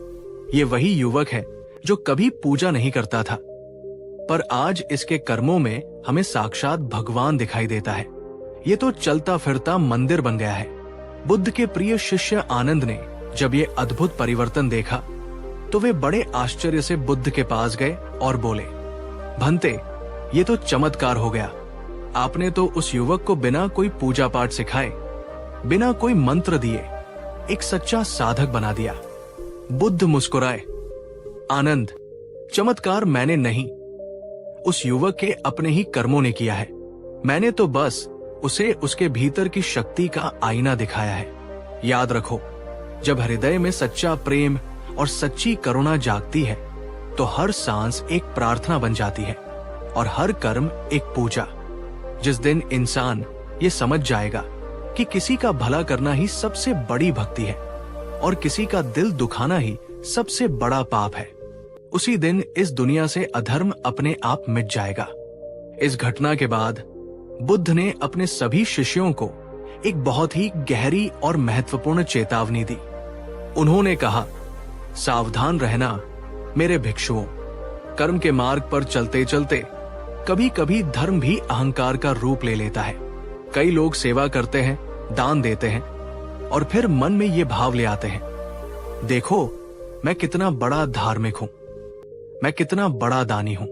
ये वही युवक है जो कभी पूजा नहीं करता था, पर आज इसके कर्मों में हमें साक्षात भगवान दिखाई देता है। ये तो चलता फिरता मंदिर बन गया है। बुद्ध के प्रिय शिष्य आनंद ने जब ये अद्भुत परिवर्तन देखा, तो वे बड़े आश्चर्य से बुद्ध के पास गए और बोले, भंते, ये तो चमत्कार हो गया। आपने तो उस युवक को बिना कोई पूजा पाठ सिखाए, बिना कोई मंत्र दिए, एक सच्चा साधक बना दिया। बुद्ध मुस्कुराए, आनंद, चमत्कार मैंने नहीं, उस युवक के अपने ही कर्मों ने किया है। मैंने तो बस उसे उसके भीतर की शक्ति का आईना दिखाया है। याद रखो, जब हृदय में सच्चा प्रेम और सच्ची करुणा जागती है तो हर सांस एक प्रार्थना बन जाती है और हर कर्म एक पूजा। जिस दिन इंसान ये समझ जाएगा कि किसी का भला करना ही सबसे बड़ी भक्ति है और किसी का दिल दुखाना ही सबसे बड़ा पाप है, उसी दिन इस दुनिया से अधर्म अपने आप मिट जाएगा। इस घटना के बाद बुद्ध ने अपने सभी शिष्यों को एक बहुत ही गहरी और महत्वपूर्ण चेतावनी दी। उन्होंने कहा, सावधान रहना मेरे भिक्षुओं, कर्म के मार्ग पर चलते चलते कभी कभी धर्म भी अहंकार का रूप ले लेता है। कई लोग सेवा करते हैं, दान देते हैं और फिर मन में ये भाव ले आते हैं, देखो मैं कितना बड़ा धार्मिक हूं, मैं कितना बड़ा दानी हूं।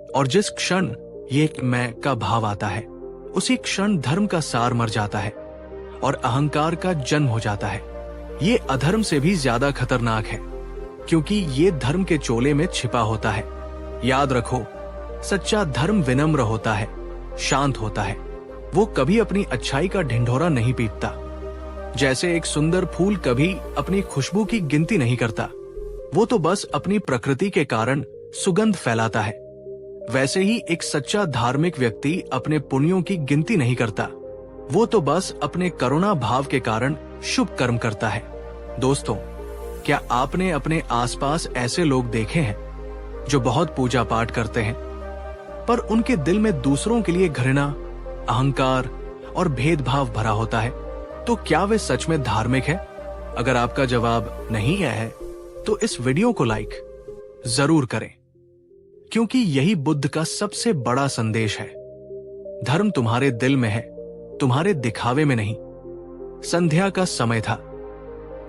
और जिस क्षण ये मैं का भाव आता है उसी क्षण धर्म का सार मर जाता है और अहंकार का जन्म हो जाता है। ये अधर्म से भी ज्यादा खतरनाक है क्योंकि ये धर्म के चोले में छिपा होता है। याद रखो, सच्चा धर्म विनम्र होता है, शांत होता है। वो कभी अपनी अच्छाई का ढिंढोरा नहीं पीटता। जैसे एक सुंदर फूल कभी अपनी खुशबू की गिनती नहीं करता, वो तो बस अपनी प्रकृति के कारण सुगंध फैलाता है। वैसे ही एक सच्चा धार्मिक व्यक्ति अपने पुण्यों की गिनती नहीं करता, वो तो बस अपने करुणा भाव के कारण शुभ कर्म करता है। दोस्तों, क्या आपने अपने आसपास ऐसे लोग देखे हैं जो बहुत पूजा पाठ करते हैं पर उनके दिल में दूसरों के लिए घृणा, अहंकार और भेदभाव भरा होता है? तो क्या वे सच में धार्मिक है? अगर आपका जवाब नहीं है तो इस वीडियो को लाइक जरूर करें, क्योंकि यही बुद्ध का सबसे बड़ा संदेश है। धर्म तुम्हारे दिल में है, तुम्हारे दिखावे में नहीं। संध्या का समय था।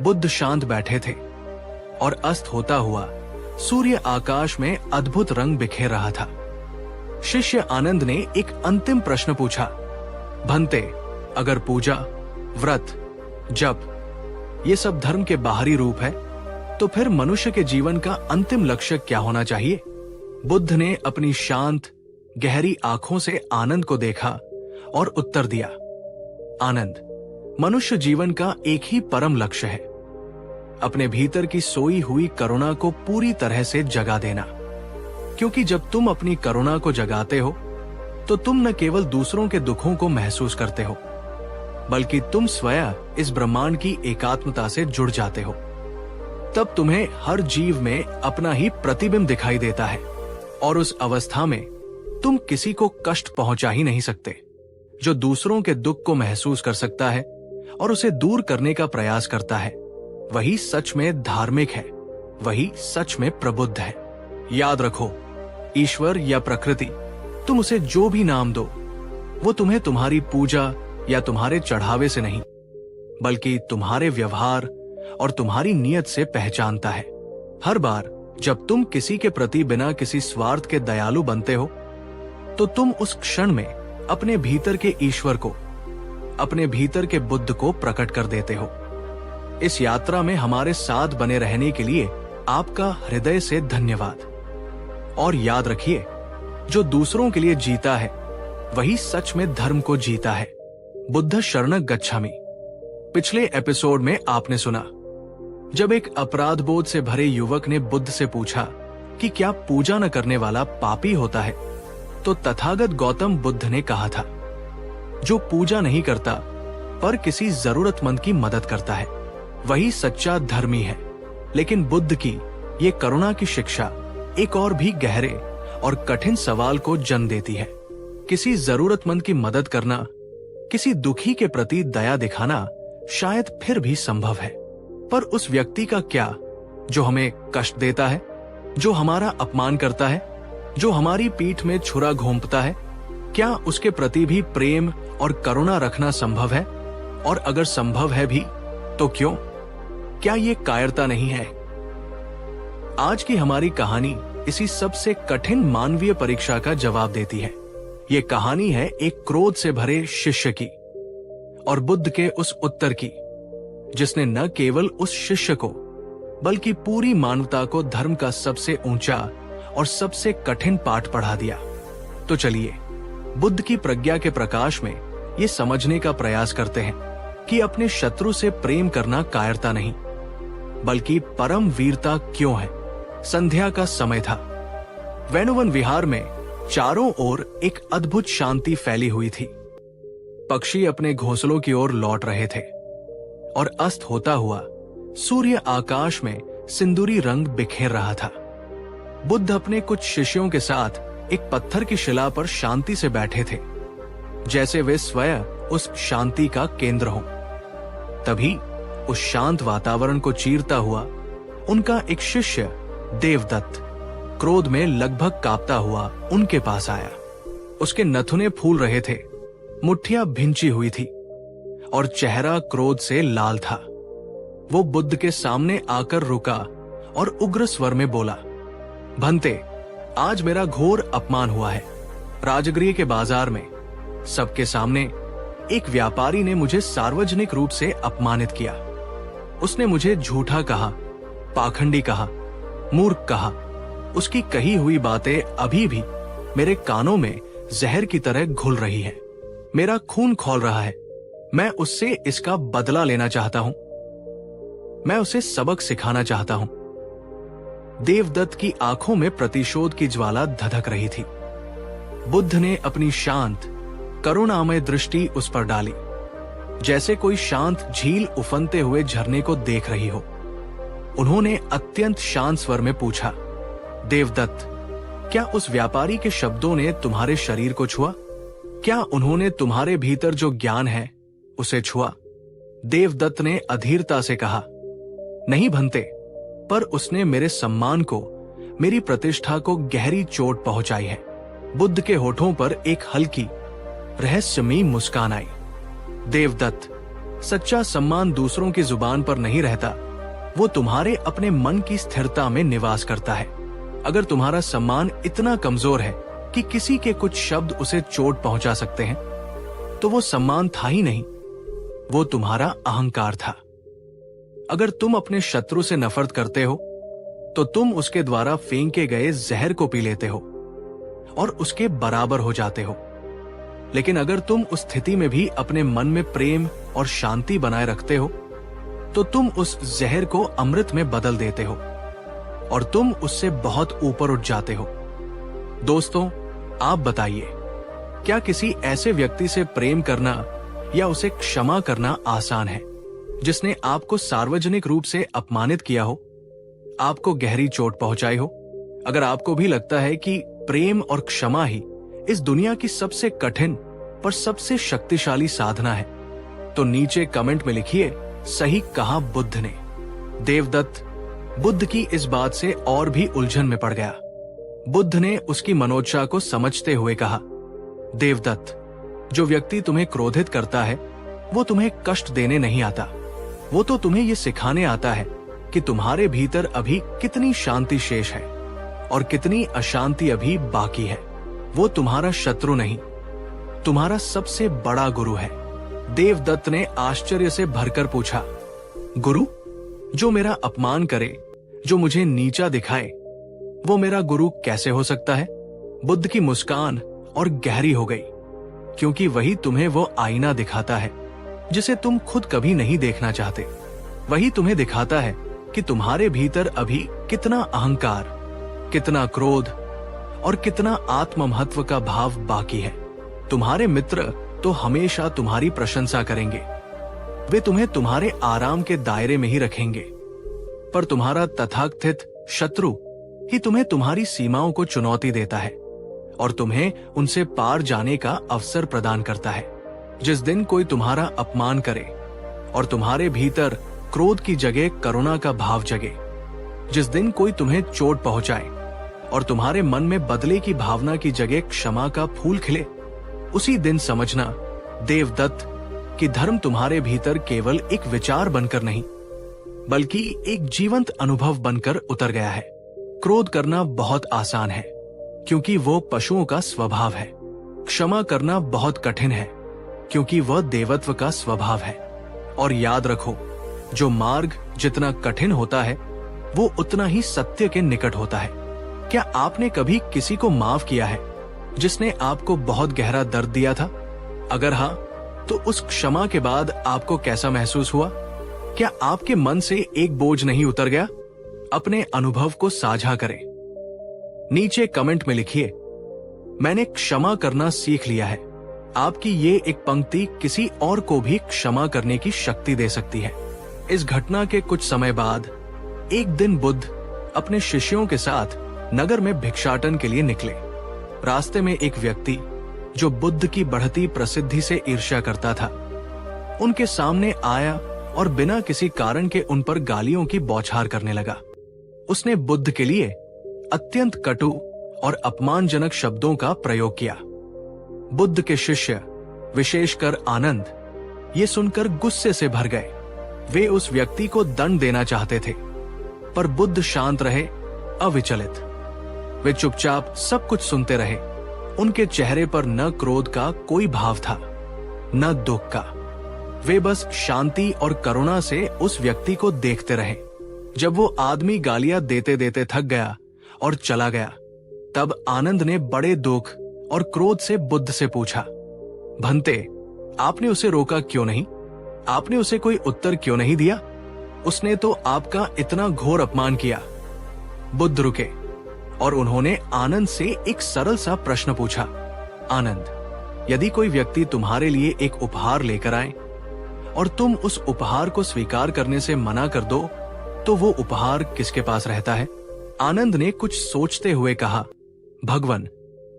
बुद्ध शांत बैठे थे और अस्त होता हुआ सूर्य आकाश में अद्भुत रंग बिखेर रहा था। शिष्य आनंद ने एक अंतिम प्रश्न पूछा, भंते, अगर पूजा, व्रत, जप ये सब धर्म के बाहरी रूप है तो फिर मनुष्य के जीवन का अंतिम लक्ष्य क्या होना चाहिए? बुद्ध ने अपनी शांत, गहरी आंखों से आनंद को देखा और उत्तर दिया, आनंद, मनुष्य जीवन का एक ही परम लक्ष्य है, अपने भीतर की सोई हुई करुणा को पूरी तरह से जगा देना। क्योंकि जब तुम अपनी करुणा को जगाते हो तो तुम न केवल दूसरों के दुखों को महसूस करते हो, बल्कि तुम स्वयं इस ब्रह्मांड की एकात्मता से जुड़ जाते हो। तब तुम्हें हर जीव में अपना ही प्रतिबिंब दिखाई देता है और उस अवस्था में तुम किसी को कष्ट पहुंचा ही नहीं सकते। जो दूसरों के दुख को महसूस कर सकता है और उसे दूर करने का प्रयास करता है, वही सच में धार्मिक है, वही सच में प्रबुद्ध है। याद रखो, ईश्वर या प्रकृति, तुम उसे जो भी नाम दो, वो तुम्हें तुम्हारी पूजा या तुम्हारे चढ़ावे से नहीं, बल्कि तुम्हारे व्यवहार और तुम्हारी नीयत से पहचानता है। हर बार जब तुम किसी के प्रति बिना किसी स्वार्थ के दयालु बनते हो तो तुम उस क्षण में अपने भीतर के ईश्वर को, अपने भीतर के बुद्ध को प्रकट कर देते हो। इस यात्रा में हमारे साथ बने रहने के लिए आपका हृदय से धन्यवाद। और याद रखिए, जो दूसरों के लिए जीता है वही सच में धर्म को जीता है। बुद्ध शरणं गच्छामि। पिछले एपिसोड में आपने सुना, जब एक अपराध बोध से भरे युवक ने बुद्ध से पूछा कि क्या पूजा न करने वाला पापी होता है, तो तथागत गौतम बुद्ध ने कहा था, जो पूजा नहीं करता पर किसी जरूरतमंद की मदद करता है वही सच्चा धर्मी है। लेकिन बुद्ध की ये करुणा की शिक्षा एक और भी गहरे और कठिन सवाल को जन्म देती है। किसी जरूरतमंद की मदद करना, किसी दुखी के प्रति दया दिखाना शायद फिर भी संभव है, पर उस व्यक्ति का क्या जो हमें कष्ट देता है, जो हमारा अपमान करता है, जो हमारी पीठ में छुरा घोंपता है, क्या उसके प्रति भी प्रेम और करुणा रखना संभव है? और अगर संभव है भी तो क्यों? क्या ये कायरता नहीं है? आज की हमारी कहानी इसी सबसे कठिन मानवीय परीक्षा का जवाब देती है। ये कहानी है एक क्रोध से भरे शिष्य की और बुद्ध के उस उत्तर की, जिसने न केवल उस शिष्य को बल्कि पूरी मानवता को धर्म का सबसे ऊंचा और सबसे कठिन पाठ पढ़ा दिया। तो चलिए बुद्ध की प्रज्ञा के प्रकाश में ये समझने का प्रयास करते हैं कि अपने शत्रु से प्रेम करना कायरता नहीं, बल्कि परम वीरता क्यों है। संध्या का समय था। वेणुवन विहार में चारों ओर एक अद्भुत शांति फैली हुई थी। पक्षी अपने घोंसलों की ओर लौट रहे थे और अस्त होता हुआ सूर्य आकाश में सिंदूरी रंग बिखेर रहा था। बुद्ध अपने कुछ शिष्यों के साथ एक पत्थर की शिला पर शांति से बैठे थे, जैसे वे स्वयं उस शांति का केंद्र हो। तभी उस शांत वातावरण को चीरता हुआ उनका एक शिष्य देवदत्त क्रोध में लगभग कांपता हुआ उनके पास आया। उसके नथुने फूल रहे थे, मुट्ठियां भिंची हुई थी और चेहरा क्रोध से लाल था। वो बुद्ध के सामने आकर रुका और उग्र स्वर में बोला, भंते, आज मेरा घोर अपमान हुआ है। राजगृह के बाजार में सबके सामने एक व्यापारी ने मुझे सार्वजनिक रूप से अपमानित किया। उसने मुझे झूठा कहा, पाखंडी कहा, मूर्ख कहा। उसकी कही हुई बातें अभी भी मेरे कानों में जहर की तरह घुल रही है। मेरा खून खौल रहा है। मैं उससे इसका बदला लेना चाहता हूं। मैं उसे सबक सिखाना चाहता हूं। देवदत्त की आंखों में प्रतिशोध की ज्वाला धधक रही थी। बुद्ध ने अपनी शांत करुणामय दृष्टि उस पर डाली, जैसे कोई शांत झील उफनते हुए झरने को देख रही हो। उन्होंने अत्यंत शांत स्वर में पूछा, देवदत्त, क्या उस व्यापारी के शब्दों ने तुम्हारे शरीर को छुआ? क्या उन्होंने तुम्हारे भीतर जो ज्ञान है उसे छुआ? देवदत्त ने अधीरता से कहा, नहीं भंते, पर उसने मेरे सम्मान को, मेरी प्रतिष्ठा को गहरी चोट पहुंचाई है। बुद्ध के होठों पर एक हल्की रहस्यमयी मुस्कान आई। देवदत्त, सच्चा सम्मान दूसरों की जुबान पर नहीं रहता, वो तुम्हारे अपने मन की स्थिरता में निवास करता है। अगर तुम्हारा सम्मान इतना कमजोर है कि किसी के कुछ शब्द उसे चोट पहुंचा सकते हैं, तो वो सम्मान था ही नहीं, वो तुम्हारा अहंकार था। अगर तुम अपने शत्रु से नफरत करते हो, तो तुम उसके द्वारा फेंके गए जहर को पी लेते हो और उसके बराबर हो जाते हो। लेकिन अगर तुम उस स्थिति में भी अपने मन में प्रेम और शांति बनाए रखते हो, तो तुम उस जहर को अमृत में बदल देते हो और तुम उससे बहुत ऊपर उठ जाते हो। दोस्तों, आप बताइए, क्या किसी ऐसे व्यक्ति से प्रेम करना या उसे क्षमा करना आसान है जिसने आपको सार्वजनिक रूप से अपमानित किया हो, आपको गहरी चोट पहुंचाई हो? अगर आपको भी लगता है कि प्रेम और क्षमा ही इस दुनिया की सबसे कठिन पर सबसे शक्तिशाली साधना है, तो नीचे कमेंट में लिखिए, सही कहा बुद्ध ने। देवदत्त बुद्ध की इस बात से और भी उलझन में पड़ गया। बुद्ध ने उसकी मनोदशा को समझते हुए कहा, देवदत्त, जो व्यक्ति तुम्हें क्रोधित करता है वो तुम्हें कष्ट देने नहीं आता, वो तो तुम्हें ये सिखाने आता है कि तुम्हारे भीतर अभी कितनी शांति शेष है और कितनी अशांति अभी बाकी है। वो तुम्हारा शत्रु नहीं, तुम्हारा सबसे बड़ा गुरु है। देवदत्त ने आश्चर्य से भरकर पूछा, गुरु? जो मेरा अपमान करे, जो मुझे नीचा दिखाए, वो मेरा गुरु कैसे हो सकता है? बुद्ध की मुस्कान और गहरी हो गई, क्योंकि वही तुम्हें वो आईना दिखाता है जिसे तुम खुद कभी नहीं देखना चाहते। वही तुम्हें दिखाता है कि तुम्हारे भीतर अभी कितना अहंकार, कितना क्रोध और कितना आत्म महत्व का भाव बाकी है। तुम्हारे मित्र तो हमेशा तुम्हारी प्रशंसा करेंगे, वे तुम्हें तुम्हारे आराम के दायरे में ही रखेंगे, पर तुम्हारा तथाकथित शत्रु ही तुम्हें तुम्हारी सीमाओं को चुनौती देता है और तुम्हें उनसे पार जाने का अवसर प्रदान करता है। जिस दिन कोई तुम्हारा अपमान करे और तुम्हारे भीतर क्रोध की जगह करुणा का भाव जगे, जिस दिन कोई तुम्हें चोट पहुंचाए और तुम्हारे मन में बदले की भावना की जगह क्षमा का फूल खिले, उसी दिन समझना देवदत्त कि धर्म तुम्हारे भीतर केवल एक विचार बनकर नहीं, बल्कि एक जीवंत अनुभव बनकर उतर गया है। क्रोध करना बहुत आसान है क्योंकि वो पशुओं का स्वभाव है। क्षमा करना बहुत कठिन है क्योंकि वह देवत्व का स्वभाव है। और याद रखो, जो मार्ग जितना कठिन होता है वो उतना ही सत्य के निकट होता है। क्या आपने कभी किसी को माफ किया है जिसने आपको बहुत गहरा दर्द दिया था? अगर हाँ, तो उस क्षमा के बाद आपको कैसा महसूस हुआ? क्या आपके मन से एक बोझ नहीं उतर गया? अपने अनुभव को साझा करें। नीचे कमेंट में लिखिए, मैंने क्षमा करना सीख लिया है। आपकी ये एक पंक्ति किसी और को भी क्षमा करने की शक्ति दे सकती है। इस घटना के कुछ समय बाद एक दिन बुद्ध अपने शिष्यों के साथ नगर में भिक्षाटन के लिए निकले। रास्ते में एक व्यक्ति जो बुद्ध की बढ़ती प्रसिद्धि से ईर्ष्या करता था, उनके सामने आया और बिना किसी कारण के उन पर गालियों की बौछार करने लगा। उसने बुद्ध के लिए अत्यंत कटु और अपमानजनक शब्दों का प्रयोग किया। बुद्ध के शिष्य, विशेषकर आनंद, ये सुनकर गुस्से से भर गए। वे उस व्यक्ति को दंड देना चाहते थे, पर बुद्ध शांत रहे, अविचलित। वे चुपचाप सब कुछ सुनते रहे। उनके चेहरे पर न क्रोध का कोई भाव था, न दुख का। वे बस शांति और करुणा से उस व्यक्ति को देखते रहे। जब वो आदमी गालियां देते देते थक गया और चला गया, तब आनंद ने बड़े दुख और क्रोध से बुद्ध से पूछा, भंते, आपने उसे रोका क्यों नहीं? आपने उसे कोई उत्तर क्यों नहीं दिया? उसने तो आपका इतना घोर अपमान किया। बुद्ध रुके और उन्होंने आनंद से एक सरल सा प्रश्न पूछा, आनंद, यदि कोई व्यक्ति तुम्हारे लिए एक उपहार लेकर आए और तुम उस उपहार को स्वीकार करने से मना कर दो, तो वो उपहार किसके पास रहता है? आनंद ने कुछ सोचते हुए कहा, भगवान,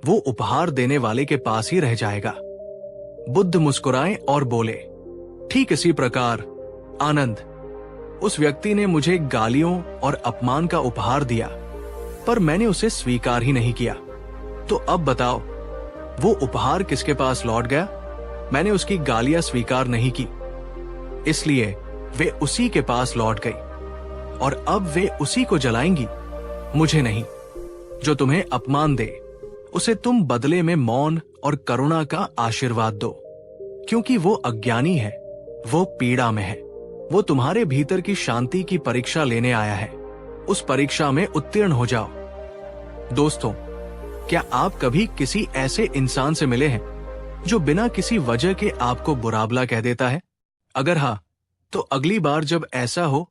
वो उपहार देने वाले के पास ही रह जाएगा। बुद्ध मुस्कुराए और बोले, ठीक इसी प्रकार आनंद, उस व्यक्ति ने मुझे गालियों और अपमान का उपहार दिया, पर मैंने उसे स्वीकार ही नहीं किया। तो अब बताओ, वो उपहार किसके पास लौट गया? मैंने उसकी गालियां स्वीकार नहीं की, इसलिए वे उसी के पास लौट गई और अब वे उसी को जलाएंगी, मुझे नहीं। जो तुम्हें अपमान दे, उसे तुम बदले में मौन और करुणा का आशीर्वाद दो, क्योंकि वो अज्ञानी है, वो पीड़ा में है। वो तुम्हारे भीतर की शांति की परीक्षा लेने आया है। उस परीक्षा में उत्तीर्ण हो जाओ। दोस्तों, क्या आप कभी किसी ऐसे इंसान से मिले हैं जो बिना किसी वजह के आपको बुरा भला कह देता है? अगर हाँ, तो अगली बार जब ऐसा हो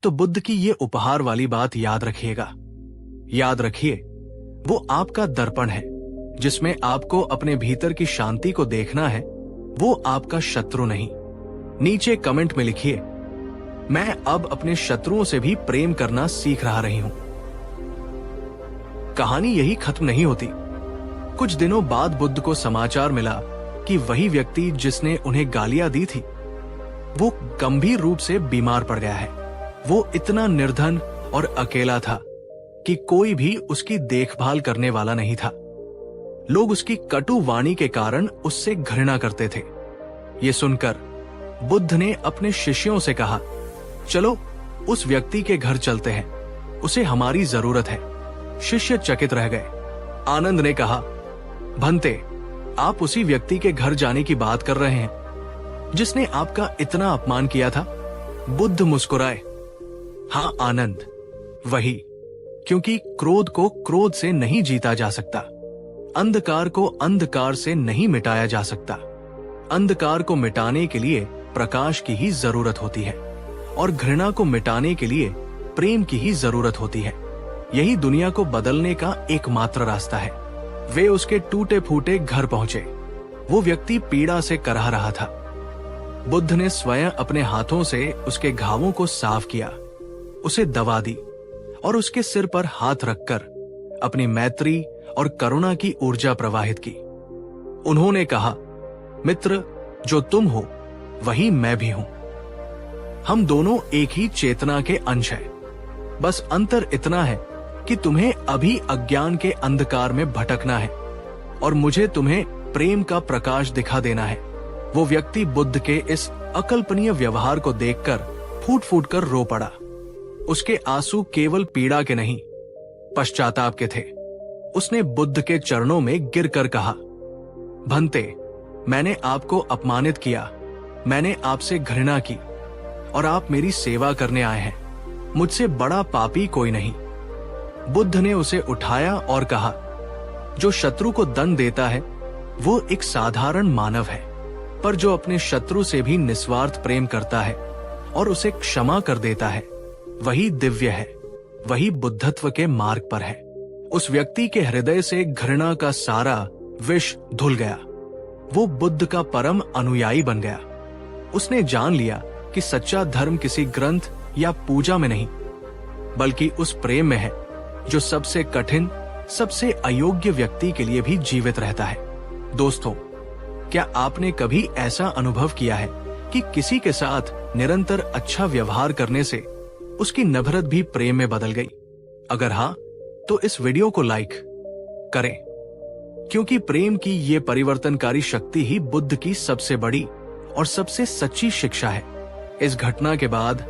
तो बुद्ध की ये उपहार वाली बात याद रखिएगा। याद रखिए, वो आपका दर्पण है जिसमें आपको अपने भीतर की शांति को देखना है। वो आपका शत्रु नहीं। नीचे कमेंट में लिखिए, मैं अब अपने शत्रुओं से भी प्रेम करना सीख रही हूं। कहानी यही खत्म नहीं होती। कुछ दिनों बाद बुद्ध को समाचार मिला कि वही व्यक्ति जिसने उन्हें गालियां दी थी, वो गंभीर रूप से बीमार पड़ गया है। वो इतना निर्धन और अकेला था कि कोई भी उसकी देखभाल करने वाला नहीं था। लोग उसकी कटु वाणी के कारण उससे घृणा करते थे। ये सुनकर बुद्ध ने अपने शिष्यों से कहा, चलो उस व्यक्ति के घर चलते हैं, उसे हमारी जरूरत है। शिष्य चकित रह गए। आनंद ने कहा, भंते, आप उसी व्यक्ति के घर जाने की बात कर रहे हैं जिसने आपका इतना अपमान किया था? बुद्ध मुस्कुराए, हाँ आनंद, वही। क्योंकि क्रोध को क्रोध से नहीं जीता जा सकता, अंधकार को अंधकार से नहीं मिटाया जा सकता। अंधकार को मिटाने के लिए प्रकाश की ही जरूरत होती है और घृणा को मिटाने के लिए प्रेम की ही जरूरत होती है। यही दुनिया को बदलने का एकमात्र रास्ता है। वे उसके टूटे फूटे घर पहुंचे। वो व्यक्ति पीड़ा से कराह रहा था। बुद्ध ने स्वयं अपने हाथों से उसके घावों को साफ किया, उसे दवा दी और उसके सिर पर हाथ रखकर अपनी मैत्री और करुणा की ऊर्जा प्रवाहित की। उन्होंने कहा, मित्र, जो तुम हो वही मैं भी हूं। हम दोनों एक ही चेतना के अंश हैं। बस अंतर इतना है कि तुम्हें अभी अज्ञान के अंधकार में भटकना है और मुझे तुम्हें प्रेम का प्रकाश दिखा देना है। वो व्यक्ति बुद्ध के इस अकल्पनीय व्यवहार को देखकर फूट फूट कर रो पड़ा। उसके आंसू केवल पीड़ा के नहीं, पश्चाताप के थे। उसने बुद्ध के चरणों में गिरकर कहा, भंते, मैंने आपको अपमानित किया, मैंने आपसे घृणा की और आप मेरी सेवा करने आए हैं। मुझसे बड़ा पापी कोई नहीं। बुद्ध ने उसे उठाया और कहा, जो शत्रु को दंड देता है वो एक साधारण मानव है, पर जो अपने शत्रु से भी निस्वार्थ प्रेम करता है और उसे क्षमा कर देता है, वही दिव्य है, वही बुद्धत्व के मार्ग पर है। उस व्यक्ति के हृदय से घृणा का सारा विष धुल गया। वो बुद्ध का परम अनुयायी बन गया। उसने जान लिया कि सच्चा धर्म किसी ग्रंथ या पूजा में नहीं, बल्कि उस प्रेम में है जो सबसे कठिन, सबसे अयोग्य व्यक्ति के लिए भी जीवित रहता है। दोस्तों, क्या आपने कभी ऐसा अनुभव किया है कि किसी के साथ निरंतर अच्छा व्यवहार करने से उसकी नफरत भी प्रेम में बदल गई? अगर हाँ, तो इस वीडियो को लाइक करें, क्योंकि प्रेम की ये परिवर्तनकारी शक्ति ही बुद्ध की सबसे बड़ी और सबसे सच्ची शिक्षा है। इस घटना के बाद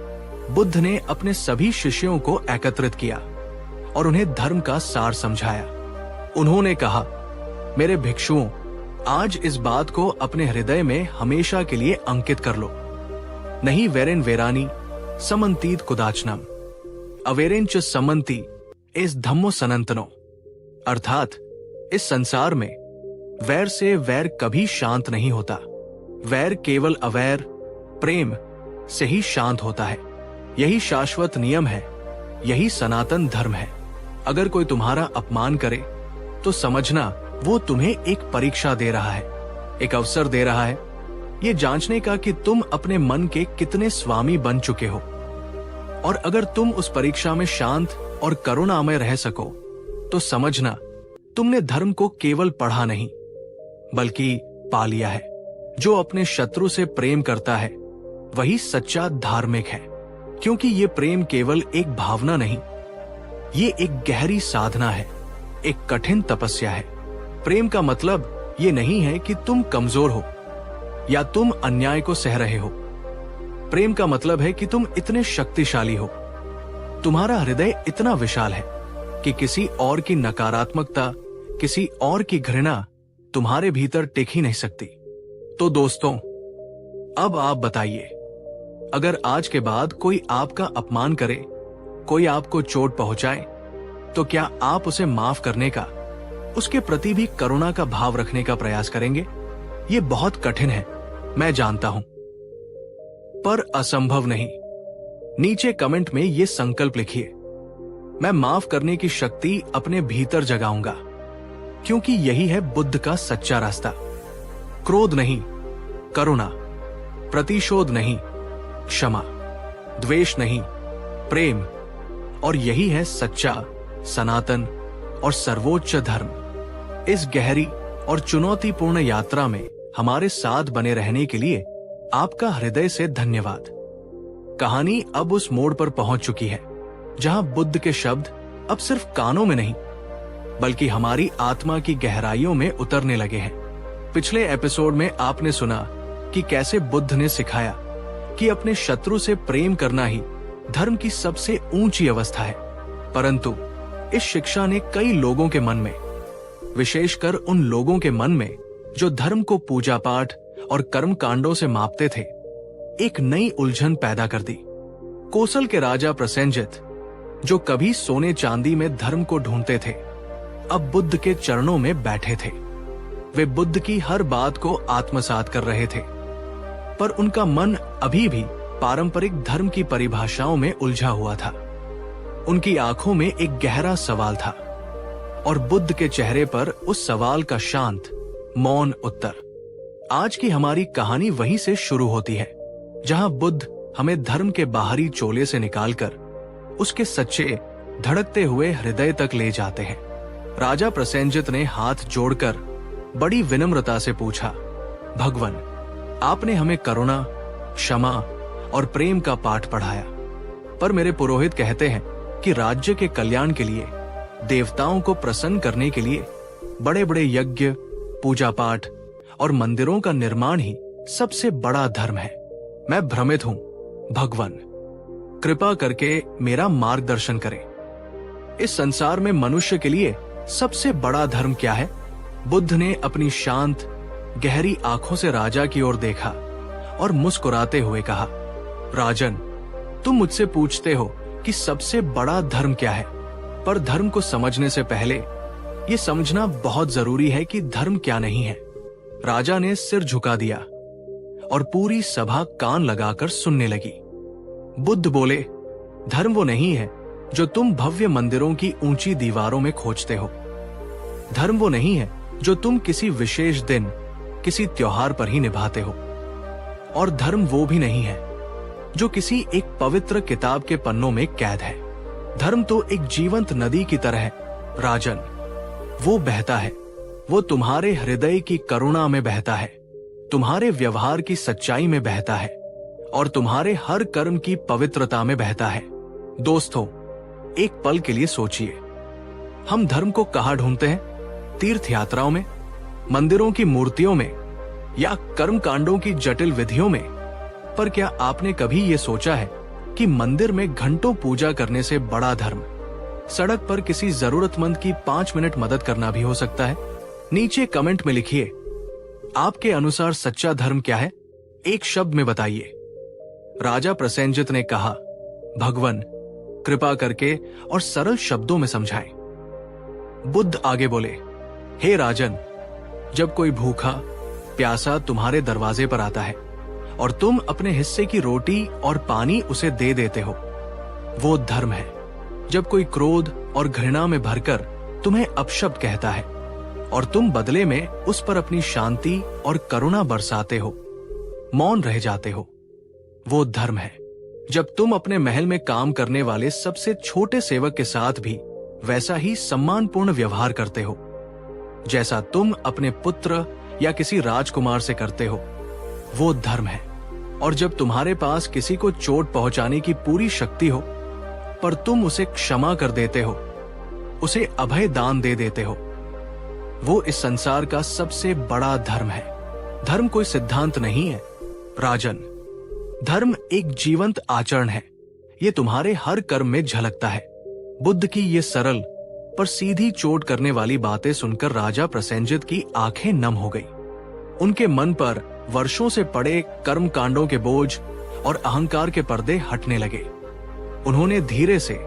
बुद्ध ने अपने सभी शिष्यों को एकत्रित किया और उन्हें धर्म का सार समझाया। उन्होंने कहा, मेरे भिक्षुओं, आज इस बात को अपने हृदय में हमेशा के लिए अंकित कर लो। नहीं वेरेन वेरानी समन्तीत कुदाचनम, अवेरेंच समन्ति इस धम्मो सनंतनो। अर्थात इस संसार में वैर से वैर कभी शांत नहीं होता। वैर केवल अवैर प्रेम से ही शांत होता है। यही शाश्वत नियम है, यही सनातन धर्म है। अगर कोई तुम्हारा अपमान करे तो समझना वो तुम्हें एक परीक्षा दे रहा है, एक अवसर दे रहा है, ये जांचने का कि तुम अपने मन के कितने स्वामी बन चुके हो। और अगर तुम उस परीक्षा में शांत और करुणामय रह सको तो समझना तुमने धर्म को केवल पढ़ा नहीं, बल्कि पा लिया है। जो अपने शत्रु से प्रेम करता है वही सच्चा धार्मिक है, क्योंकि ये प्रेम केवल एक भावना नहीं, ये एक गहरी साधना है, एक कठिन तपस्या है। प्रेम का मतलब ये नहीं है कि तुम कमजोर हो या तुम अन्याय को सह रहे हो। प्रेम का मतलब है कि तुम इतने शक्तिशाली हो, तुम्हारा हृदय इतना विशाल है कि किसी और की नकारात्मकता, किसी और की घृणा तुम्हारे भीतर टिक ही नहीं सकती। तो दोस्तों, अब आप बताइए, अगर आज के बाद कोई आपका अपमान करे, कोई आपको चोट पहुंचाए, तो क्या आप उसे माफ करने का, उसके प्रति भी करुणा का भाव रखने का प्रयास करेंगे? ये बहुत कठिन है, मैं जानता हूं, पर असंभव नहीं। नीचे कमेंट में ये संकल्प लिखिए, मैं माफ करने की शक्ति अपने भीतर जगाऊंगा, क्योंकि यही है बुद्ध का सच्चा रास्ता। क्रोध नहीं, करुणा, प्रतिशोध नहीं, क्षमा, द्वेष नहीं, प्रेम। और यही है सच्चा, सनातन और सर्वोच्च धर्म। इस गहरी और चुनौतीपूर्ण यात्रा में हमारे साथ बने रहने के लिए आपका हृदय से धन्यवाद। कहानी अब उस मोड़ पर पहुंच चुकी है जहां बुद्ध के शब्द अब सिर्फ कानों में नहीं, बल्कि हमारी आत्मा की गहराइयों में उतरने लगे हैं। पिछले एपिसोड में आपने सुना कि कैसे बुद्ध ने सिखाया कि अपने शत्रु से प्रेम करना ही धर्म की सबसे ऊंची अवस्था है। परंतु इस शिक्षा ने कई लोगों के मन में, विशेषकर उन लोगों के मन में जो धर्म को पूजा पाठ और कर्म कांडों से मापते थे, एक नई उलझन पैदा कर दी। कोसल के राजा प्रसेनजित, जो कभी सोने चांदी में धर्म को ढूंढते थे, अब बुद्ध के चरणों में बैठे थे। वे बुद्ध की हर बात को आत्मसात कर रहे थे, पर उनका मन अभी भी पारंपरिक धर्म की परिभाषाओं में उलझा हुआ था। उनकी आंखों में एक गहरा सवाल था और बुद्ध के चेहरे पर उस सवाल का शांत, मौन उत्तर। आज की हमारी कहानी वहीं से शुरू होती है, जहां बुद्ध हमें धर्म के बाहरी चोले से निकालकर उसके सच्चे, धड़कते हुए हृदय तक ले जाते हैं। राजा प्रसेनजित ने हाथ जोड़कर बड़ी विनम्रता से पूछा, भगवान, आपने हमें करुणा, क्षमा और प्रेम का पाठ पढ़ाया, पर मेरे पुरोहित कहते हैं कि राज्य के कल्याण के लिए, देवताओं को प्रसन्न करने के लिए बड़े बड़े यज्ञ, पूजा पाठ और मंदिरों का निर्माण ही सबसे बड़ा धर्म है। मैं भ्रमित हूं, भगवान, कृपा करके मेरा मार्गदर्शन करें। इस संसार में मनुष्य के लिए सबसे बड़ा धर्म क्या है? बुद्ध ने अपनी शांत, गहरी आंखों से राजा की ओर देखा और मुस्कुराते हुए कहा, राजन, तुम मुझसे पूछते हो कि सबसे बड़ा धर्म क्या है, पर धर्म को समझने से पहले ये समझना बहुत जरूरी है कि धर्म क्या नहीं है। राजा ने सिर झुका दिया और पूरी सभा कान लगाकर सुनने लगी। बुद्ध बोले, धर्म वो नहीं है जो तुम भव्य मंदिरों की ऊंची दीवारों में खोजते हो। धर्म वो नहीं है जो तुम किसी विशेष दिन, किसी त्योहार पर ही निभाते हो। और धर्म वो भी नहीं है जो किसी एक पवित्र किताब के पन्नों में कैद है। धर्म तो एक जीवंत नदी की तरह है राजन। वो बहता है, वो तुम्हारे हृदय की करुणा में बहता है, तुम्हारे व्यवहार की सच्चाई में बहता है और तुम्हारे हर कर्म की पवित्रता में बहता है। दोस्तों, एक पल के लिए सोचिए, हम धर्म को कहाँ ढूंढते हैं? तीर्थ यात्राओं में, मंदिरों की मूर्तियों में या कर्म कांडों की जटिल विधियों में? पर क्या आपने कभी ये सोचा है कि मंदिर में घंटों पूजा करने से बड़ा धर्म सड़क पर किसी जरूरतमंद की 5 मिनट मदद करना भी हो सकता है? नीचे कमेंट में लिखिए, आपके अनुसार सच्चा धर्म क्या है? एक शब्द में बताइए। राजा प्रसेनजित ने कहा, भगवान कृपा करके और सरल शब्दों में समझाएं। बुद्ध आगे बोले, हे राजन, जब कोई भूखा प्यासा तुम्हारे दरवाजे पर आता है और तुम अपने हिस्से की रोटी और पानी उसे दे देते हो, वो धर्म है। जब कोई क्रोध और घृणा में भरकर तुम्हें अपशब्द कहता है और तुम बदले में उस पर अपनी शांति और करुणा बरसाते हो, मौन रह जाते हो, वो धर्म है। जब तुम अपने महल में काम करने वाले सबसे छोटे सेवक के साथ भी वैसा ही सम्मानपूर्ण व्यवहार करते हो जैसा तुम अपने पुत्र या किसी राजकुमार से करते हो, वो धर्म है। और जब तुम्हारे पास किसी को चोट पहुंचाने की पूरी शक्ति हो पर तुम उसे क्षमा कर देते हो, उसे अभय दान दे देते हो, वो इस संसार का सबसे बड़ा धर्म है। धर्म कोई सिद्धांत नहीं है राजन, धर्म एक जीवंत आचरण है। ये तुम्हारे हर कर्म में झलकता है। बुद्ध की ये सरल पर सीधी चोट करने वाली बातें सुनकर राजा प्रसेनजित की आंखें नम हो गई। उनके मन पर वर्षों से पड़े कर्म कांडों के बोझ और अहंकार के पर्दे हटने लगे। उन्होंने धीरे से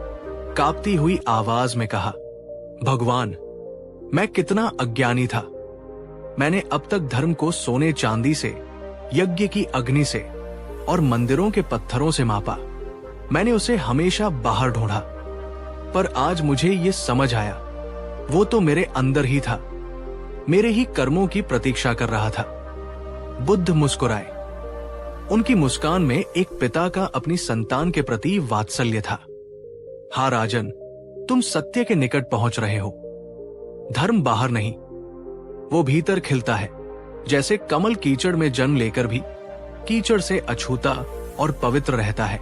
कांपती हुई आवाज में कहा, भगवान, मैं कितना अज्ञानी था। मैंने अब तक धर्म को सोने चांदी से, यज्ञ की अग्नि से और मंदिरों के पत्थरों से मापा। मैंने उसे हमेशा बाहर ढूंढा, पर आज मुझे ये समझ आया, वो तो मेरे अंदर ही था, मेरे ही कर्मों की प्रतीक्षा कर रहा था। बुद्ध मुस्कुराए। उनकी मुस्कान में एक पिता का अपनी संतान के प्रति वात्सल्य था। हाँ राजन, तुम सत्य के निकट पहुंच रहे हो। धर्म बाहर नहीं, वो भीतर खिलता है। जैसे कमल कीचड़ में जन्म लेकर भी कीचड़ से अछूता और पवित्र रहता है,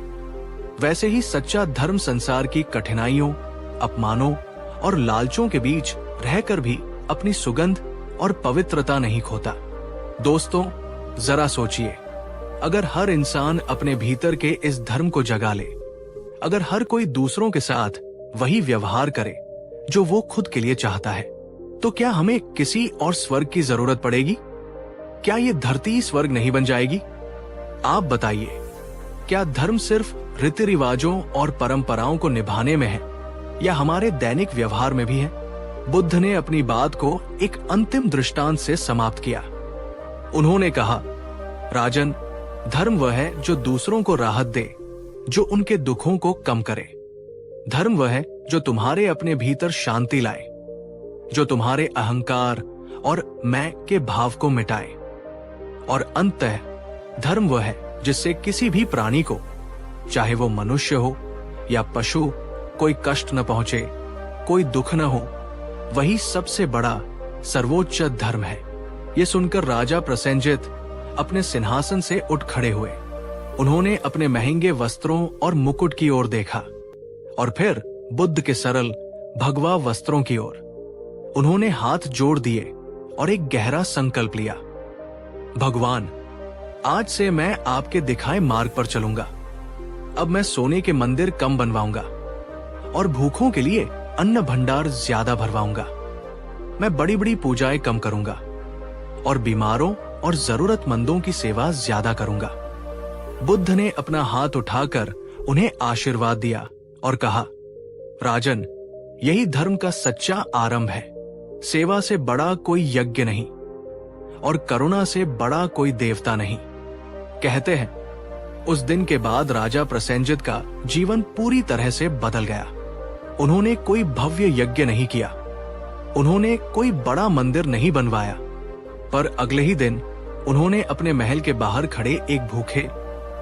वैसे ही सच्चा धर्म संसार की कठिनाइयों, अपमानों और लालचों के बीच रहकर भी अपनी सुगंध और पवित्रता नहीं खोता। दोस्तों, जरा सोचिए, अगर हर इंसान अपने भीतर के इस धर्म को जगा ले, अगर हर कोई दूसरों के साथ वही व्यवहार करे जो वो खुद के लिए चाहता है, तो क्या हमें किसी और स्वर्ग की जरूरत पड़ेगी? क्या ये धरती स्वर्ग नहीं बन जाएगी? आप बताइए, क्या धर्म सिर्फ रीति रिवाजों और परंपराओं को निभाने में है या हमारे दैनिक व्यवहार में भी है? बुद्ध ने अपनी बात को एक अंतिम दृष्टांत से समाप्त किया। उन्होंने कहा, राजन, धर्म वह है जो दूसरों को राहत दे, जो उनके दुखों को कम करे। धर्म वह है जो तुम्हारे अपने भीतर शांति लाए, जो तुम्हारे अहंकार और मैं के भाव को मिटाए। और अंततः धर्म वह है जिससे किसी भी प्राणी को, चाहे वो मनुष्य हो या पशु, कोई कष्ट न पहुंचे, कोई दुख न हो। वही सबसे बड़ा सर्वोच्च धर्म है। ये सुनकर राजा प्रसेनजित अपने सिंहासन से उठ खड़े हुए। उन्होंने अपने महंगे वस्त्रों और मुकुट की ओर देखा और फिर बुद्ध के सरल भगवा वस्त्रों की ओर। उन्होंने हाथ जोड़ दिए और एक गहरा संकल्प लिया, भगवान, आज से मैं आपके दिखाए मार्ग पर चलूंगा। अब मैं सोने के मंदिर कम बनवाऊंगा और भूखों के लिए अन्न भंडार ज्यादा भरवाऊंगा। मैं बड़ी बड़ी पूजाएं कम करूंगा और बीमारों और जरूरतमंदों की सेवा ज्यादा करूंगा। बुद्ध ने अपना हाथ उठाकर उन्हें आशीर्वाद दिया और कहा, राजन, यही धर्म का सच्चा आरंभ है। सेवा से बड़ा कोई यज्ञ नहीं और करुणा से बड़ा कोई देवता नहीं। कहते हैं उस दिन के बाद राजा प्रसेनजित का जीवन पूरी तरह से बदल गया। उन्होंने कोई भव्य यज्ञ नहीं किया, उन्होंने कोई बड़ा मंदिर नहीं बनवाया, पर अगले ही दिन उन्होंने अपने महल के बाहर खड़े एक भूखे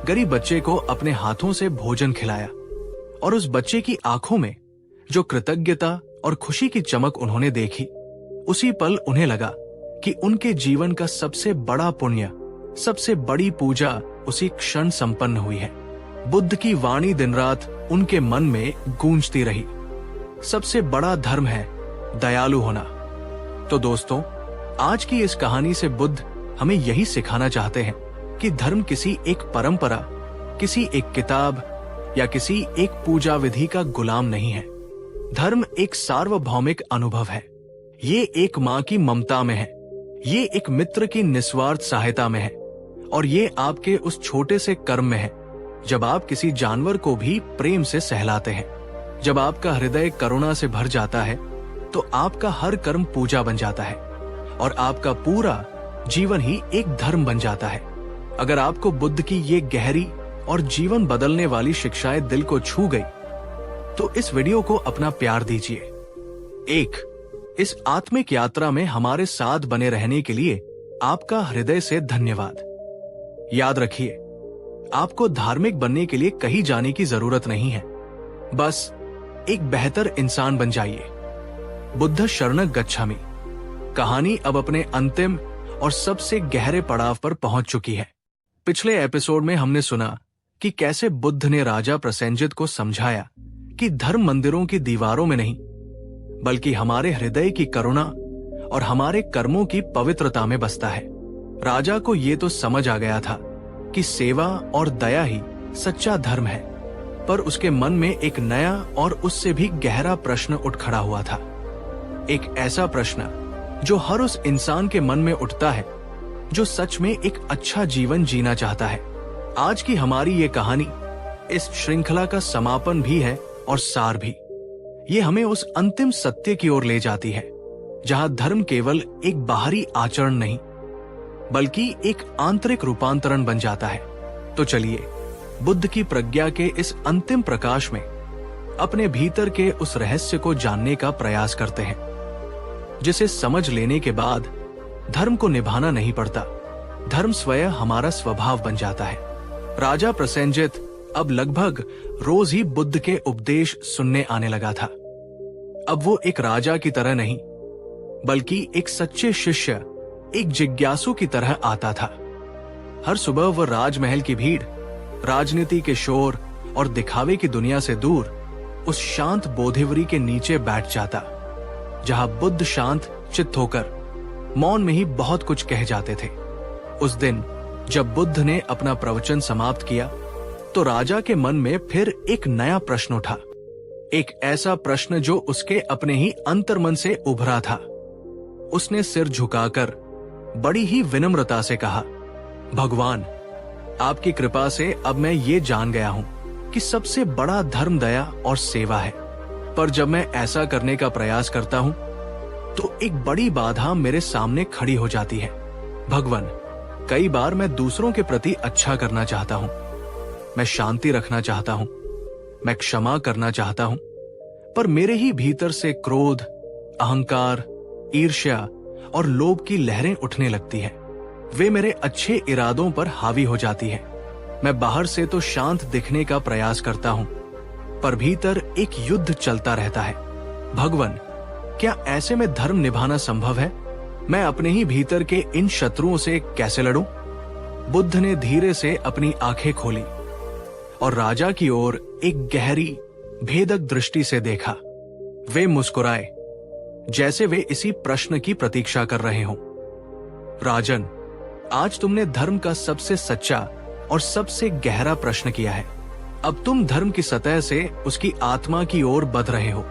गरीब बच्चे को अपने हाथों से भोजन खिलाया। और उस बच्चे की आंखों में जो कृतज्ञता और खुशी की चमक उन्होंने देखी, उसी पल उन्हें लगा कि उनके जीवन का सबसे बड़ा पुण्य, सबसे बड़ी पूजा उसी क्षण संपन्न हुई है। बुद्ध की वाणी दिन रात उनके मन में गूंजती रही, सबसे बड़ा धर्म है दयालु होना। तो दोस्तों, आज की इस कहानी से बुद्ध हमें यही सिखाना चाहते हैं कि धर्म किसी एक परंपरा, किसी एक किताब या किसी एक पूजा विधि का गुलाम नहीं है। धर्म एक सार्वभौमिक अनुभव है। ये एक माँ की ममता में है, ये एक मित्र की निस्वार्थ सहायता में है, और ये आपके उस छोटे से कर्म में है जब आप किसी जानवर को भी प्रेम से सहलाते हैं। जब आपका हृदय करुणा से भर जाता है तो आपका हर कर्म पूजा बन जाता है और आपका पूरा जीवन ही एक धर्म बन जाता है। अगर आपको बुद्ध की ये गहरी और जीवन बदलने वाली शिक्षाएं दिल को छू गई तो इस वीडियो को अपना प्यार दीजिए। इस आत्मिक यात्रा में हमारे साथ बने रहने के लिए आपका हृदय से धन्यवाद। याद रखिए, आपको धार्मिक बनने के लिए कहीं जाने की जरूरत नहीं है, बस एक बेहतर इंसान बन जाइए। बुद्ध शरणं गच्छामि कहानी अब अपने अंतिम और सबसे गहरे पड़ाव पर पहुंच चुकी है। पिछले एपिसोड में हमने सुना कि कैसे बुद्ध ने राजा प्रसेनजित को समझाया कि धर्म मंदिरों की दीवारों में नहीं, बल्कि हमारे हृदय की करुणा और हमारे कर्मों की पवित्रता में बसता है। राजा को ये तो समझ आ गया था कि सेवा और दया ही सच्चा धर्म है, पर उसके मन में एक नया और उससे भी गहरा प्रश्न उठ खड़ा हुआ था। एक ऐसा प्रश्न जो हर उस इंसान के मन में उठता है जो सच में एक अच्छा जीवन जीना चाहता है। आज की हमारी ये कहानी इस श्रृंखला का समापन भी है और सार भी। ये हमें उस अंतिम सत्य की ओर ले जाती है जहां धर्म केवल एक बाहरी आचरण नहीं, बल्कि एक आंतरिक रूपांतरण बन जाता है। तो चलिए बुद्ध की प्रज्ञा के इस अंतिम प्रकाश में अपने भीतर के उस रहस्य को जानने का प्रयास करते हैं, जिसे समझ लेने के बाद धर्म को निभाना नहीं पड़ता, धर्म स्वयं हमारा स्वभाव बन जाता है। राजा प्रसेनजित अब लगभग रोज ही बुद्ध के उपदेश सुनने आने लगा था। अब वो एक राजा की तरह नहीं, बल्कि एक सच्चे शिष्य, एक जिज्ञासु की तरह आता था। हर सुबह वह राजमहल की भीड़, राजनीति के शोर और दिखावे की दुनिया से दूर उस शांत बोधिवरी के नीचे बैठ जाता, जहां बुद्ध शांत चित्त होकर मौन में ही बहुत कुछ कह जाते थे। उस दिन जब बुद्ध ने अपना प्रवचन समाप्त किया तो राजा के मन में फिर एक नया प्रश्न उठा, एक ऐसा प्रश्न जो उसके अपने ही अंतर्मन से उभरा था। उसने सिर झुकाकर बड़ी ही विनम्रता से कहा, भगवान, आपकी कृपा से अब मैं ये जान गया हूं कि सबसे बड़ा धर्म दया और सेवा है, पर जब मैं ऐसा करने का प्रयास करता हूं तो एक बड़ी बाधा मेरे सामने खड़ी हो जाती है। भगवान, कई बार मैं दूसरों के प्रति अच्छा करना चाहता हूं, मैं शांति रखना चाहता हूं, मैं क्षमा करना चाहता हूं, पर मेरे ही भीतर से क्रोध, अहंकार, ईर्ष्या और लोभ की लहरें उठने लगती हैं। वे मेरे अच्छे इरादों पर हावी हो जाती हैं। मैं बाहर से तो शांत दिखने का प्रयास करता हूं, पर भीतर एक युद्ध चलता रहता है। भगवान, क्या ऐसे में धर्म निभाना संभव है? मैं अपने ही भीतर के इन शत्रुओं से कैसे लड़ूं? बुद्ध ने धीरे से अपनी आंखें खोली और राजा की ओर एक गहरी, भेदक दृष्टि से देखा। वे मुस्कुराए, जैसे वे इसी प्रश्न की प्रतीक्षा कर रहे हों। राजन, आज तुमने धर्म का सबसे सच्चा और सबसे गहरा प्रश्न किया है। अब तुम धर्म की सतह से उसकी आत्मा की ओर बढ़ रहे हो।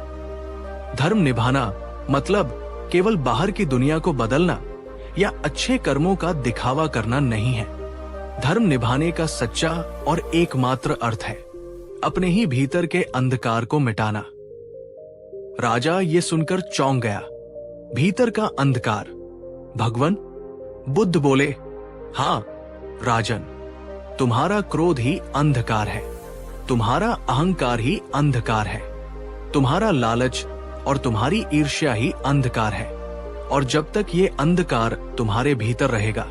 धर्म निभाना मतलब केवल बाहर की दुनिया को बदलना या अच्छे कर्मों का दिखावा करना नहीं है। धर्म निभाने का सच्चा और एकमात्र अर्थ है अपने ही भीतर के अंधकार को मिटाना। राजा ये सुनकर चौंक गया। भीतर का अंधकार? भगवान? बुद्ध बोले, हाँ राजन, तुम्हारा क्रोध ही अंधकार है, तुम्हारा अहंकार ही अंधकार है, तुम्हारा लालच और तुम्हारी ईर्ष्या ही अंधकार है। और जब तक ये अंधकार तुम्हारे भीतर रहेगा,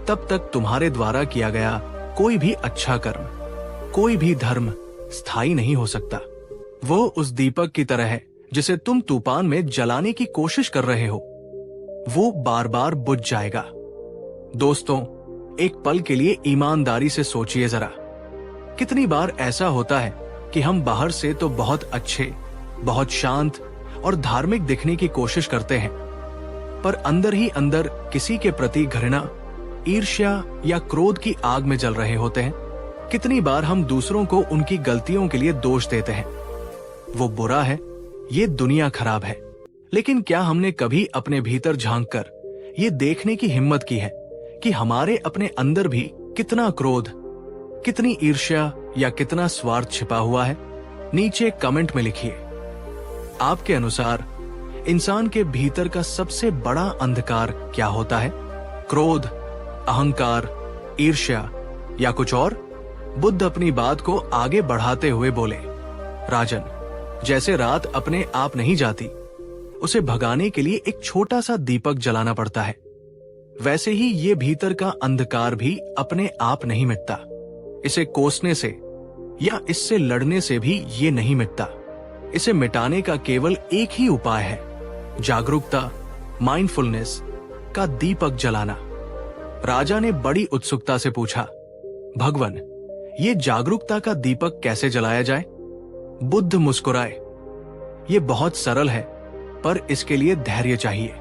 तब तक तुम्हारे द्वारा किया गया कोई भी अच्छा कर्म, कोई भी धर्म स्थायी नहीं हो सकता। वो उस दीपक की तरह है जिसे तुम तूफान में जलाने की कोशिश कर रहे हो, वो बार बार बुझ जाएगा। दोस्तों, एक पल के लिए ईमानदारी से सोचिए जरा, कितनी बार ऐसा होता है कि हम बाहर से तो बहुत अच्छे, बहुत शांत और धार्मिक दिखने की कोशिश करते हैं, पर अंदर ही अंदर किसी के प्रति घृणा, ईर्ष्या या क्रोध की आग में जल रहे होते हैं। कितनी बार हम दूसरों को उनकी गलतियों के लिए दोष देते हैं, वो बुरा है, ये दुनिया खराब है। लेकिन क्या हमने कभी अपने भीतर झांककर ये देखने की हिम्मत की है कि हमारे अपने अंदर भी कितना क्रोध, कितनी ईर्ष्या या कितना स्वार्थ छिपा हुआ है? नीचे कमेंट में लिखिए। आपके अनुसार इंसान के भीतर का सबसे बड़ा अंधकार क्या होता है? क्रोध, अहंकार, ईर्ष्या या कुछ और? बुद्ध अपनी बात को आगे बढ़ाते हुए बोले, राजन, जैसे रात अपने आप नहीं जाती, उसे भगाने के लिए एक छोटा सा दीपक जलाना पड़ता है, वैसे ही ये भीतर का अंधकार भी अपने आप नहीं मिटता। इसे कोसने से या इससे लड़ने से भी ये नहीं मिटता। इसे मिटाने का केवल एक ही उपाय है, जागरूकता, माइंडफुलनेस का दीपक जलाना। राजा ने बड़ी उत्सुकता से पूछा, भगवान, ये जागरूकता का दीपक कैसे जलाया जाए? बुद्ध मुस्कुराए, ये बहुत सरल है, पर इसके लिए धैर्य चाहिए।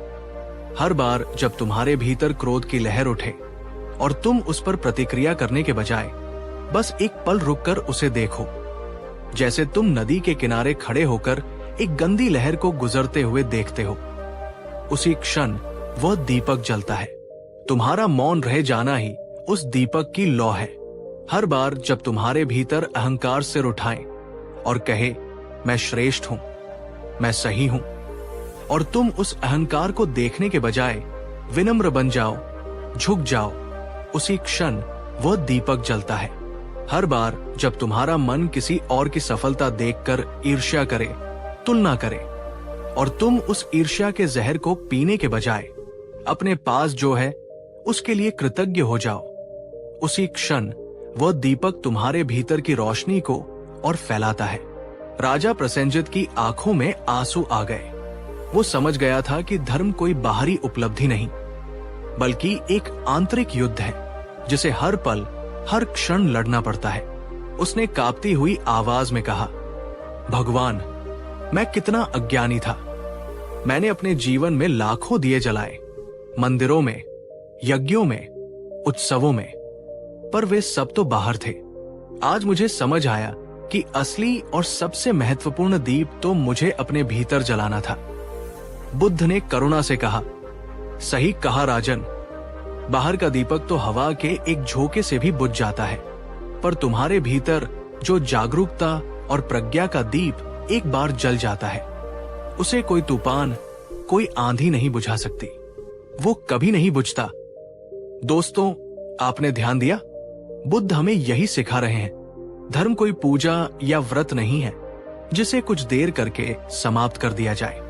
हर बार जब तुम्हारे भीतर क्रोध की लहर उठे और तुम उस पर प्रतिक्रिया करने के बजाय बस एक पल रुककर उसे देखो, जैसे तुम नदी के किनारे खड़े होकर एक गंदी लहर को गुजरते हुए देखते हो, उसी क्षण वह दीपक जलता है। तुम्हारा मौन रह जाना ही उस दीपक की लौ है। हर बार जब तुम्हारे भीतर अहंकार सिर उठाए और कहे, मैं श्रेष्ठ हूं, मैं सही हूं, और तुम उस अहंकार को देखने के बजाय विनम्र बन जाओ, झुक जाओ, उसी क्षण वह दीपक जलता है। हर बार जब तुम्हारा मन किसी और की सफलता देखकर ईर्ष्या करे, तुलना करे, और तुम उस ईर्ष्या के जहर को पीने के बजाय अपने पास जो है उसके लिए कृतज्ञ हो जाओ, उसी क्षण वह दीपक तुम्हारे भीतर की रोशनी को और फैलाता है। राजा प्रसेनजित की आंखों में आंसू आ गए। वो समझ गया था कि धर्म कोई बाहरी उपलब्धि नहीं, बल्कि एक आंतरिक युद्ध है जिसे हर पल, हर क्षण लड़ना पड़ता है। उसने कांपती हुई आवाज में कहा, भगवान, मैं कितना अज्ञानी था। मैंने अपने जीवन में लाखों दिए जलाए, मंदिरों में, यज्ञों में, उत्सवों में, पर वे सब तो बाहर थे। आज मुझे समझ आया कि असली और सबसे महत्वपूर्ण दीप तो मुझे अपने भीतर जलाना था। बुद्ध ने करुणा से कहा, सही कहा राजन, बाहर का दीपक तो हवा के एक झोंके से भी बुझ जाता है, पर तुम्हारे भीतर जो जागरूकता और प्रज्ञा का दीप एक बार जल जाता है, उसे कोई तूफान, कोई आंधी नहीं बुझा सकती। वो कभी नहीं बुझता। दोस्तों, आपने ध्यान दिया? बुद्ध हमें यही सिखा रहे हैं। धर्म कोई पूजा या व्रत नहीं है जिसे कुछ देर करके समाप्त कर दिया जाए।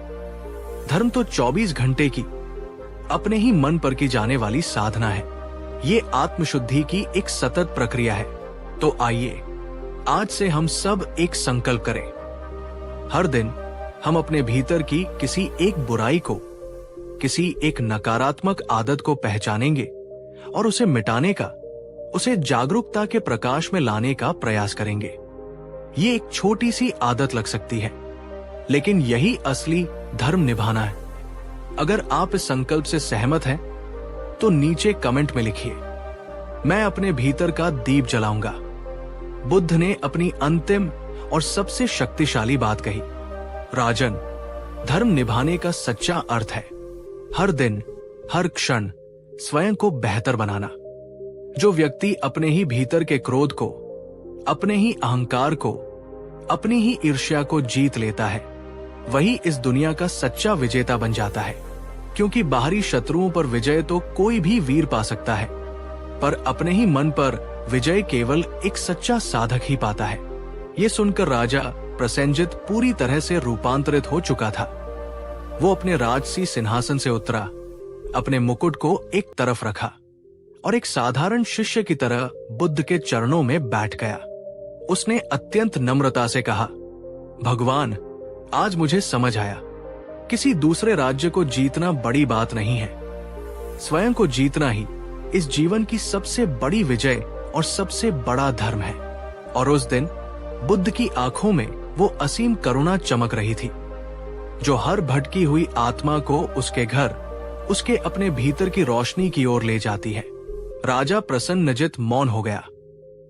धर्म तो 24 घंटे की, अपने ही मन पर की जाने वाली साधना है। ये आत्मशुद्धि की एक सतत प्रक्रिया है। तो आइए आज से हम सब एक संकल्प करें। हर दिन हम अपने भीतर की किसी एक बुराई को, किसी एक नकारात्मक आदत को पहचानेंगे और उसे मिटाने का, उसे जागरूकता के प्रकाश में लाने का प्रयास करेंगे। ये एक छोटी सी आदत लग सकती है, लेकिन यही असली धर्म निभाना है। अगर आप इस संकल्प से सहमत हैं, तो नीचे कमेंट में लिखिए, मैं अपने भीतर का दीप जलाऊंगा। बुद्ध ने अपनी अंतिम और सबसे शक्तिशाली बात कही, राजन, धर्म निभाने का सच्चा अर्थ है हर दिन, हर क्षण स्वयं को बेहतर बनाना। जो व्यक्ति अपने ही भीतर के क्रोध को, अपने ही अहंकार को अपनी ही ईर्ष्या को जीत लेता है, वही इस दुनिया का सच्चा विजेता बन जाता है। क्योंकि बाहरी शत्रुओं पर विजय तो कोई भी वीर पा सकता है, पर अपने ही मन पर विजय केवल एक सच्चा साधक ही पाता है। ये सुनकर राजा प्रसेनजित पूरी तरह से रूपांतरित हो चुका था। वो अपने राजसी सिंहासन से उतरा, अपने मुकुट को एक तरफ रखा और एक साधारण शिष्य की तरह बुद्ध के चरणों में बैठ गया। उसने अत्यंत नम्रता से कहा, भगवान, आज मुझे समझ आया, किसी दूसरे राज्य को जीतना बड़ी बात नहीं है, स्वयं को जीतना ही इस जीवन की सबसे बड़ी विजय और सबसे बड़ा धर्म है। और उस दिन बुद्ध की आंखों में वो असीम करुणा चमक रही थी, जो हर भटकी हुई आत्मा को उसके घर, उसके अपने भीतर की रोशनी की ओर ले जाती है। राजा प्रसन्नजित मौन हो गया,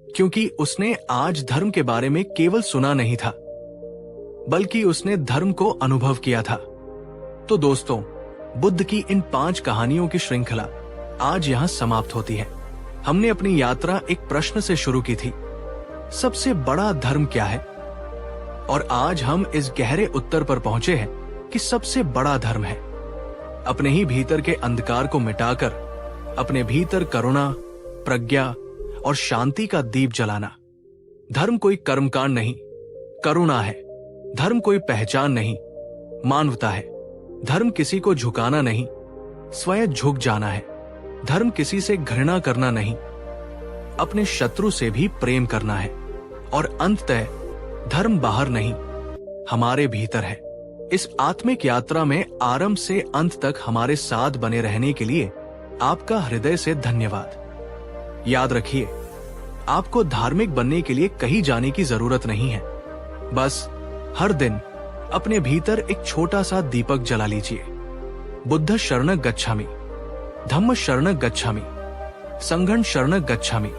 क्योंकि उसने आज धर्म के बारे में केवल सुना नहीं था, बल्कि उसने धर्म को अनुभव किया था। तो दोस्तों, बुद्ध की इन 5 कहानियों की श्रृंखला आज यहाँ समाप्त होती है। हमने अपनी यात्रा एक प्रश्न से शुरू की थी, सबसे बड़ा धर्म क्या है? और आज हम इस गहरे उत्तर पर पहुंचे हैं कि सबसे बड़ा धर्म है अपने ही भीतर के अंधकार को मिटाकर अपने भीतर करुणा, प्रज्ञा और शांति का दीप जलाना। धर्म कोई कर्मकांड नहीं, करुणा है। धर्म कोई पहचान नहीं, मानवता है। धर्म किसी को झुकाना नहीं, स्वयं झुक जाना है। धर्म किसी से घृणा करना नहीं, अपने शत्रु से भी प्रेम करना है। और अंततः धर्म बाहर नहीं, हमारे भीतर है। इस आत्मिक यात्रा में आरंभ से अंत तक हमारे साथ बने रहने के लिए आपका हृदय से धन्यवाद। याद रखिए, आपको धार्मिक बनने के लिए कहीं जाने की जरूरत नहीं है। बस हर दिन अपने भीतर एक छोटा सा दीपक जला लीजिए। बुद्ध शरण गच्छामि, धम्म शरण गच्छामि, संघं शरण गच्छामि।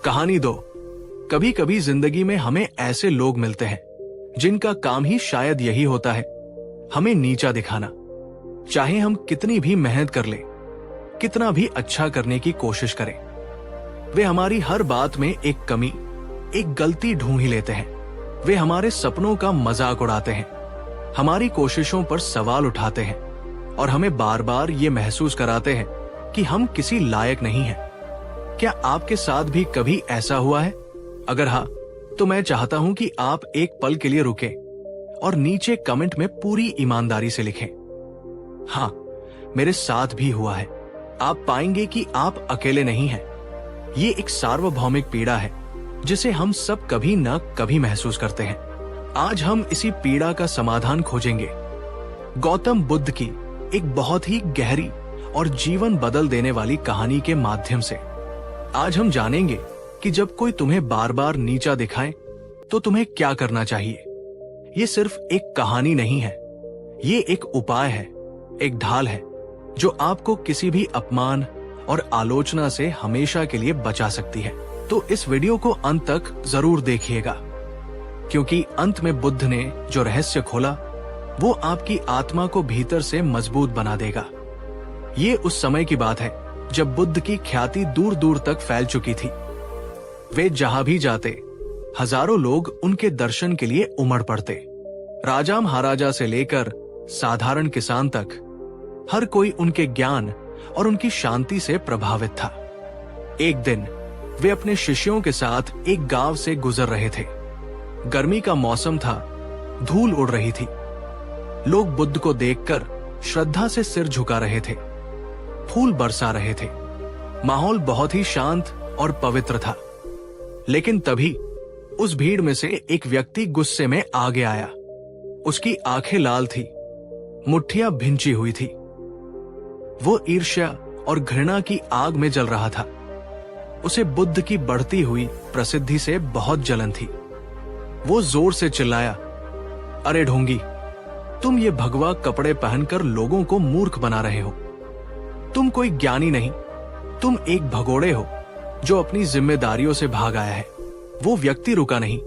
कहानी 2। कभी कभी जिंदगी में हमें ऐसे लोग मिलते हैं जिनका काम ही शायद यही होता है, हमें नीचा दिखाना। चाहे हम कितनी भी मेहनत कर लें, कितना भी अच्छा करने की कोशिश करें, वे हमारी हर बात में एक कमी, एक गलती ढूंढ ही लेते हैं। वे हमारे सपनों का मजाक उड़ाते हैं, हमारी कोशिशों पर सवाल उठाते हैं और हमें बार बार ये महसूस कराते हैं कि हम किसी लायक नहीं हैं। क्या आपके साथ भी कभी ऐसा हुआ है? अगर हाँ, तो मैं चाहता हूं कि आप एक पल के लिए रुकें और नीचे कमेंट में पूरी ईमानदारी से लिखें, हाँ, मेरे साथ भी हुआ है। आप पाएंगे कि आप अकेले नहीं हैं। ये एक सार्वभौमिक पीड़ा है जिसे हम सब कभी न कभी महसूस करते हैं। आज हम इसी पीड़ा का समाधान खोजेंगे, गौतम बुद्ध की एक बहुत ही गहरी और जीवन बदल देने वाली कहानी के माध्यम से। आज हम जानेंगे कि जब कोई तुम्हें बार बार नीचा दिखाए तो तुम्हें क्या करना चाहिए। ये सिर्फ एक कहानी नहीं है, ये एक उपाय है, एक ढाल है जो आपको किसी भी अपमान और आलोचना से हमेशा के लिए बचा सकती है। तो इस वीडियो को अंत तक जरूर देखिएगा, क्योंकि अंत में बुद्ध ने जो रहस्य खोला वो आपकी आत्मा को भीतर से मजबूत बना देगा। ये उस समय की बात है जब बुद्ध की ख्याति दूर दूर तक फैल चुकी थी। वे जहां भी जाते, हजारों लोग उनके दर्शन के लिए उमड़ पड़ते। राजा महाराजा से लेकर साधारण किसान तक, हर कोई उनके ज्ञान और उनकी शांति से प्रभावित था। एक दिन वे अपने शिष्यों के साथ एक गांव से गुजर रहे थे। गर्मी का मौसम था, धूल उड़ रही थी। लोग बुद्ध को देखकर श्रद्धा से सिर झुका रहे थे, फूल बरसा रहे थे। माहौल बहुत ही शांत और पवित्र था। लेकिन तभी उस भीड़ में से एक व्यक्ति गुस्से में आगे आया। उसकी आंखें लाल थी, मुट्ठियां भिंची हुई थी। वो ईर्ष्या और घृणा की आग में जल रहा था। उसे बुद्ध की बढ़ती हुई प्रसिद्धि से बहुत जलन थी। वो जोर से चिल्लाया, अरे ढोंगी, तुम ये भगवा कपड़े पहनकर लोगों को मूर्ख बना रहे हो। तुम कोई ज्ञानी नहीं, तुम एक भगोड़े हो जो अपनी जिम्मेदारियों से भाग आया है। वो व्यक्ति रुका नहीं,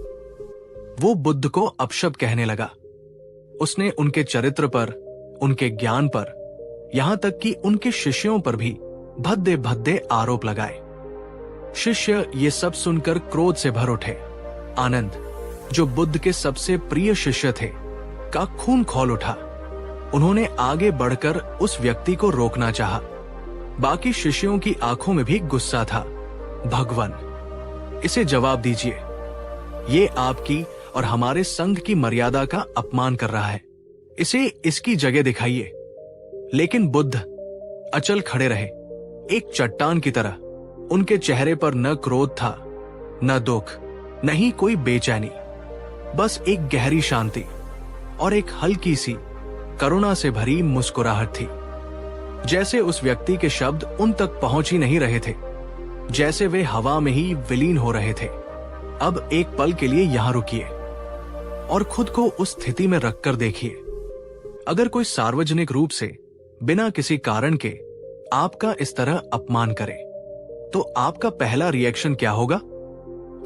वो बुद्ध को अपशब्द कहने लगा। उसने उनके चरित्र पर, उनके ज्ञान पर, यहां तक कि उनके शिष्यों पर भी भद्दे भद्दे आरोप लगाए। शिष्य ये सब सुनकर क्रोध से भर उठे। आनंद, जो बुद्ध के सबसे प्रिय शिष्य थे, का खून खौल उठा। उन्होंने आगे बढ़कर उस व्यक्ति को रोकना चाहा। बाकी शिष्यों की आंखों में भी गुस्सा था। भगवान, इसे जवाब दीजिए। ये आपकी और हमारे संघ की मर्यादा का अपमान कर रहा है। इसे इसकी जगह दिखाइए। लेकिन बुद्ध अचल खड़े रहे, एक चट्टान की तरह। उनके चेहरे पर न क्रोध था, न दुख, न ही कोई बेचैनी, बस एक गहरी शांति और एक हल्की सी करुणा से भरी मुस्कुराहट थी। जैसे उस व्यक्ति के शब्द उन तक पहुंच ही नहीं रहे थे, जैसे वे हवा में ही विलीन हो रहे थे। अब एक पल के लिए यहां रुकिए और खुद को उस स्थिति में रखकर देखिए। अगर कोई सार्वजनिक रूप से बिना किसी कारण के आपका इस तरह अपमान करे, तो आपका पहला रिएक्शन क्या होगा?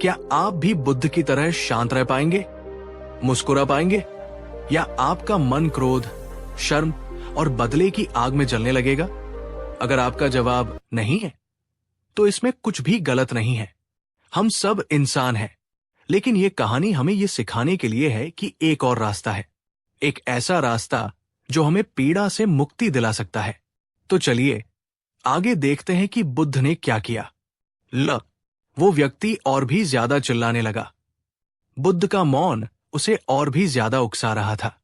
क्या आप भी बुद्ध की तरह शांत रह पाएंगे, मुस्कुरा पाएंगे, या आपका मन क्रोध, शर्म और बदले की आग में जलने लगेगा? अगर आपका जवाब नहीं है, तो इसमें कुछ भी गलत नहीं है। हम सब इंसान हैं, लेकिन ये कहानी हमें ये सिखाने के लिए है कि एक और रास्ता है, एक ऐसा रास्ता जो हमें पीड़ा से मुक्ति दिला सकता है। तो चलिए आगे देखते हैं कि बुद्ध ने क्या किया। वो व्यक्ति और भी ज्यादा चिल्लाने लगा। बुद्ध का मौन उसे और भी ज्यादा उकसा रहा था।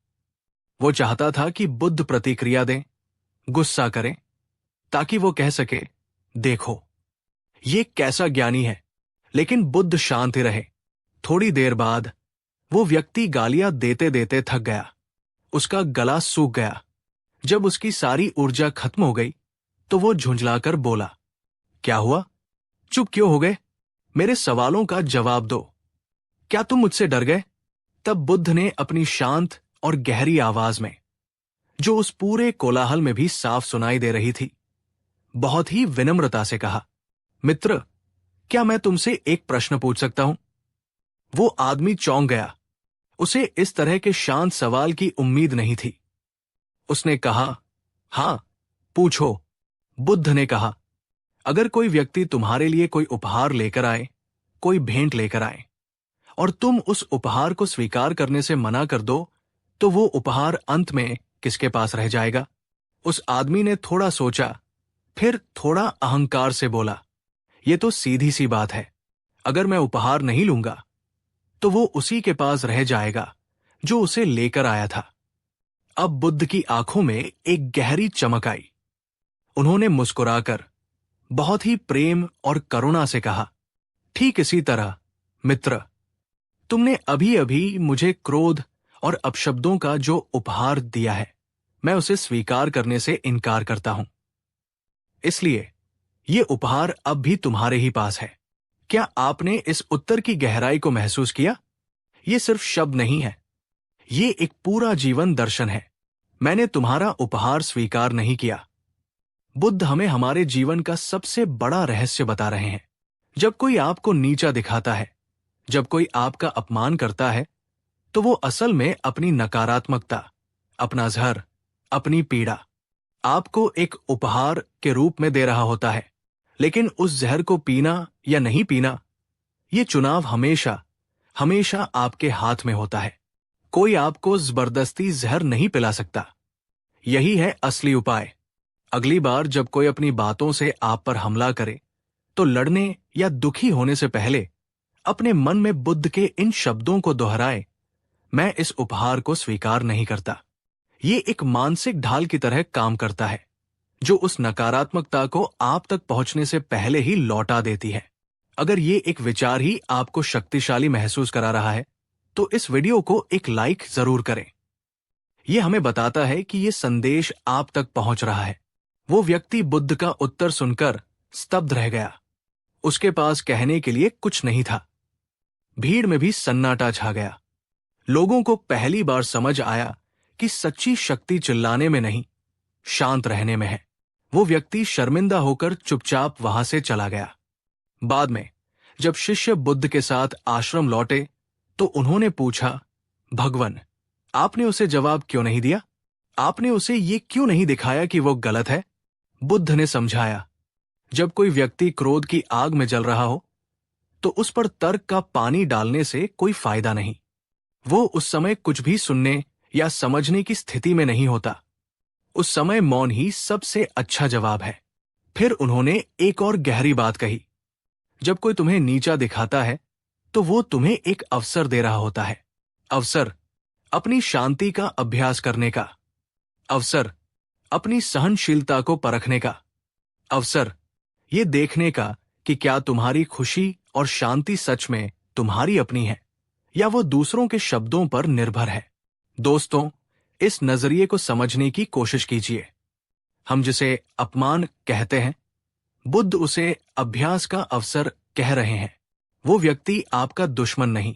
वो चाहता था कि बुद्ध प्रतिक्रिया दें, गुस्सा करें, ताकि वो कह सके, देखो ये कैसा ज्ञानी है। लेकिन बुद्ध शांत ही रहे। थोड़ी देर बाद वो व्यक्ति गालियां देते देते थक गया। उसका गला सूख गया। जब उसकी सारी ऊर्जा खत्म हो गई, तो वो झुंझलाकर बोला, क्या हुआ? चुप क्यों हो गए? मेरे सवालों का जवाब दो। क्या तुम मुझसे डर गए? तब बुद्ध ने अपनी शांत और गहरी आवाज में, जो उस पूरे कोलाहल में भी साफ सुनाई दे रही थी, बहुत ही विनम्रता से कहा, मित्र, क्या मैं तुमसे एक प्रश्न पूछ सकता हूं? वो आदमी चौंक गया। उसे इस तरह के शांत सवाल की उम्मीद नहीं थी। उसने कहा, हां, पूछो। बुद्ध ने कहा, अगर कोई व्यक्ति तुम्हारे लिए कोई उपहार लेकर आए, कोई भेंट लेकर आए, और तुम उस उपहार को स्वीकार करने से मना कर दो, तो वो उपहार अंत में किसके पास रह जाएगा? उस आदमी ने थोड़ा सोचा, फिर थोड़ा अहंकार से बोला, ये तो सीधी सी बात है। अगर मैं उपहार नहीं लूंगा, तो वो उसी के पास रह जाएगा जो उसे लेकर आया था। अब बुद्ध की आंखों में एक गहरी चमक आई। उन्होंने मुस्कुराकर बहुत ही प्रेम और करुणा से कहा, ठीक इसी तरह मित्र, तुमने अभी अभी मुझे क्रोध और अपशब्दों का जो उपहार दिया है, मैं उसे स्वीकार करने से इनकार करता हूं। इसलिए ये उपहार अब भी तुम्हारे ही पास है। क्या आपने इस उत्तर की गहराई को महसूस किया? ये सिर्फ शब्द नहीं है, ये एक पूरा जीवन दर्शन है। मैंने तुम्हारा उपहार स्वीकार नहीं किया। बुद्ध हमें हमारे जीवन का सबसे बड़ा रहस्य बता रहे हैं। जब कोई आपको नीचा दिखाता है, जब कोई आपका अपमान करता है, तो वो असल में अपनी नकारात्मकता, अपना जहर, अपनी पीड़ा आपको एक उपहार के रूप में दे रहा होता है। लेकिन उस जहर को पीना या नहीं पीना, ये चुनाव हमेशा हमेशा आपके हाथ में होता है। कोई आपको जबरदस्ती जहर नहीं पिला सकता। यही है असली उपाय। अगली बार जब कोई अपनी बातों से आप पर हमला करे, तो लड़ने या दुखी होने से पहले अपने मन में बुद्ध के इन शब्दों को दोहराए, मैं इस उपहार को स्वीकार नहीं करता। ये एक मानसिक ढाल की तरह काम करता है, जो उस नकारात्मकता को आप तक पहुंचने से पहले ही लौटा देती है। अगर ये एक विचार ही आपको शक्तिशाली महसूस करा रहा है, तो इस वीडियो को एक लाइक जरूर करें। यह हमें बताता है कि यह संदेश आप तक पहुंच रहा है। वो व्यक्ति बुद्ध का उत्तर सुनकर स्तब्ध रह गया। उसके पास कहने के लिए कुछ नहीं था। भीड़ में भी सन्नाटा छा गया। लोगों को पहली बार समझ आया कि सच्ची शक्ति चिल्लाने में नहीं, शांत रहने में है। वो व्यक्ति शर्मिंदा होकर चुपचाप वहां से चला गया। बाद में जब शिष्य बुद्ध के साथ आश्रम लौटे, तो उन्होंने पूछा, भगवान, आपने उसे जवाब क्यों नहीं दिया? आपने उसे ये क्यों नहीं दिखाया कि वो गलत है? बुद्ध ने समझाया, जब कोई व्यक्ति क्रोध की आग में जल रहा हो, तो उस पर तर्क का पानी डालने से कोई फायदा नहीं। वो उस समय कुछ भी सुनने या समझने की स्थिति में नहीं होता। उस समय मौन ही सबसे अच्छा जवाब है। फिर उन्होंने एक और गहरी बात कही, जब कोई तुम्हें नीचा दिखाता है तो वो तुम्हें एक अवसर दे रहा होता है। अवसर अपनी शांति का अभ्यास करने का, अवसर अपनी सहनशीलता को परखने का, अवसर ये देखने का कि क्या तुम्हारी खुशी और शांति सच में तुम्हारी अपनी है या वो दूसरों के शब्दों पर निर्भर है। दोस्तों, इस नजरिए को समझने की कोशिश कीजिए। हम जिसे अपमान कहते हैं, बुद्ध उसे अभ्यास का अवसर कह रहे हैं। वो व्यक्ति आपका दुश्मन नहीं,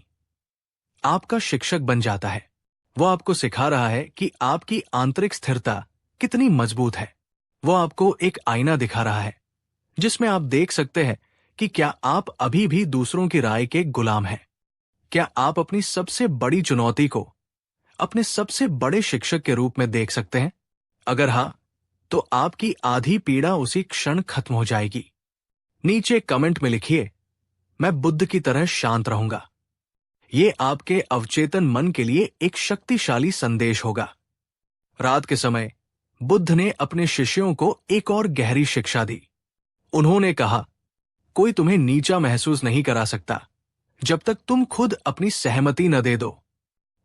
आपका शिक्षक बन जाता है। वो आपको सिखा रहा है कि आपकी आंतरिक स्थिरता कितनी मजबूत है। वो आपको एक आईना दिखा रहा है जिसमें आप देख सकते हैं कि क्या आप अभी भी दूसरों की राय के गुलाम हैं। क्या आप अपनी सबसे बड़ी चुनौती को अपने सबसे बड़े शिक्षक के रूप में देख सकते हैं? अगर हाँ, तो आपकी आधी पीड़ा उसी क्षण खत्म हो जाएगी। नीचे कमेंट में लिखिए, मैं बुद्ध की तरह शांत रहूंगा। ये आपके अवचेतन मन के लिए एक शक्तिशाली संदेश होगा। रात के समय बुद्ध ने अपने शिष्यों को एक और गहरी शिक्षा दी। उन्होंने कहा, कोई तुम्हें नीचा महसूस नहीं करा सकता जब तक तुम खुद अपनी सहमति न दे दो।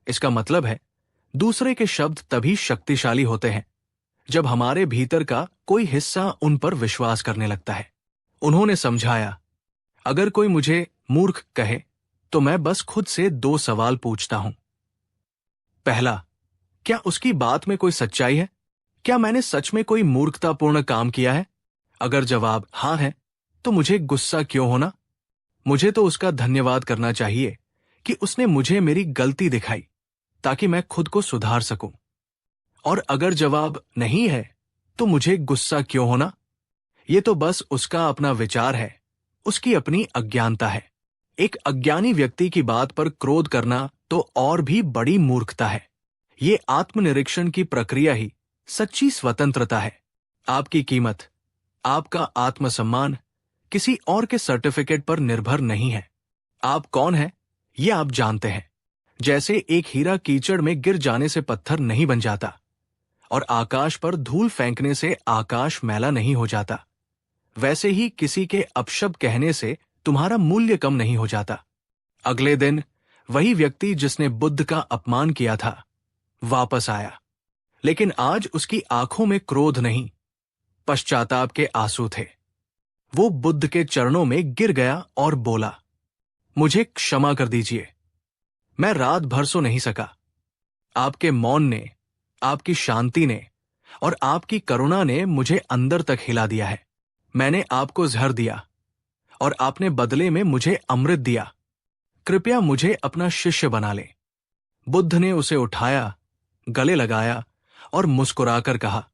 इसका मतलब है, दूसरे के शब्द तभी शक्तिशाली होते हैं जब हमारे भीतर का कोई हिस्सा उन पर विश्वास करने लगता है। उन्होंने समझाया, अगर कोई मुझे मूर्ख कहे तो मैं बस खुद से 2 सवाल पूछता हूं। पहला, क्या उसकी बात में कोई सच्चाई है? क्या मैंने सच में कोई मूर्खतापूर्ण काम किया है? अगर जवाब हां है, तो मुझे गुस्सा क्यों होना? मुझे तो उसका धन्यवाद करना चाहिए कि उसने मुझे मेरी गलती दिखाई ताकि मैं खुद को सुधार सकूं। और अगर जवाब नहीं है, तो मुझे गुस्सा क्यों होना? ये तो बस उसका अपना विचार है, उसकी अपनी अज्ञानता है। एक अज्ञानी व्यक्ति की बात पर क्रोध करना तो और भी बड़ी मूर्खता है। ये आत्मनिरीक्षण की प्रक्रिया ही सच्ची स्वतंत्रता है। आपकी कीमत, आपका आत्मसम्मान किसी और के सर्टिफिकेट पर निर्भर नहीं है। आप कौन हैं, ये आप जानते हैं। जैसे एक हीरा कीचड़ में गिर जाने से पत्थर नहीं बन जाता और आकाश पर धूल फेंकने से आकाश मैला नहीं हो जाता, वैसे ही किसी के अपशब्द कहने से तुम्हारा मूल्य कम नहीं हो जाता। अगले दिन वही व्यक्ति जिसने बुद्ध का अपमान किया था वापस आया, लेकिन आज उसकी आंखों में क्रोध नहीं, पश्चाताप के आंसू थे। वो बुद्ध के चरणों में गिर गया और बोला, मुझे क्षमा कर दीजिए, मैं रात भर सो नहीं सका। आपके मौन ने, आपकी शांति ने और आपकी करुणा ने मुझे अंदर तक हिला दिया है। मैंने आपको जहर दिया और आपने बदले में मुझे अमृत दिया। कृपया मुझे अपना शिष्य बना ले। बुद्ध ने उसे उठाया, गले लगाया और मुस्कुराकर कहा,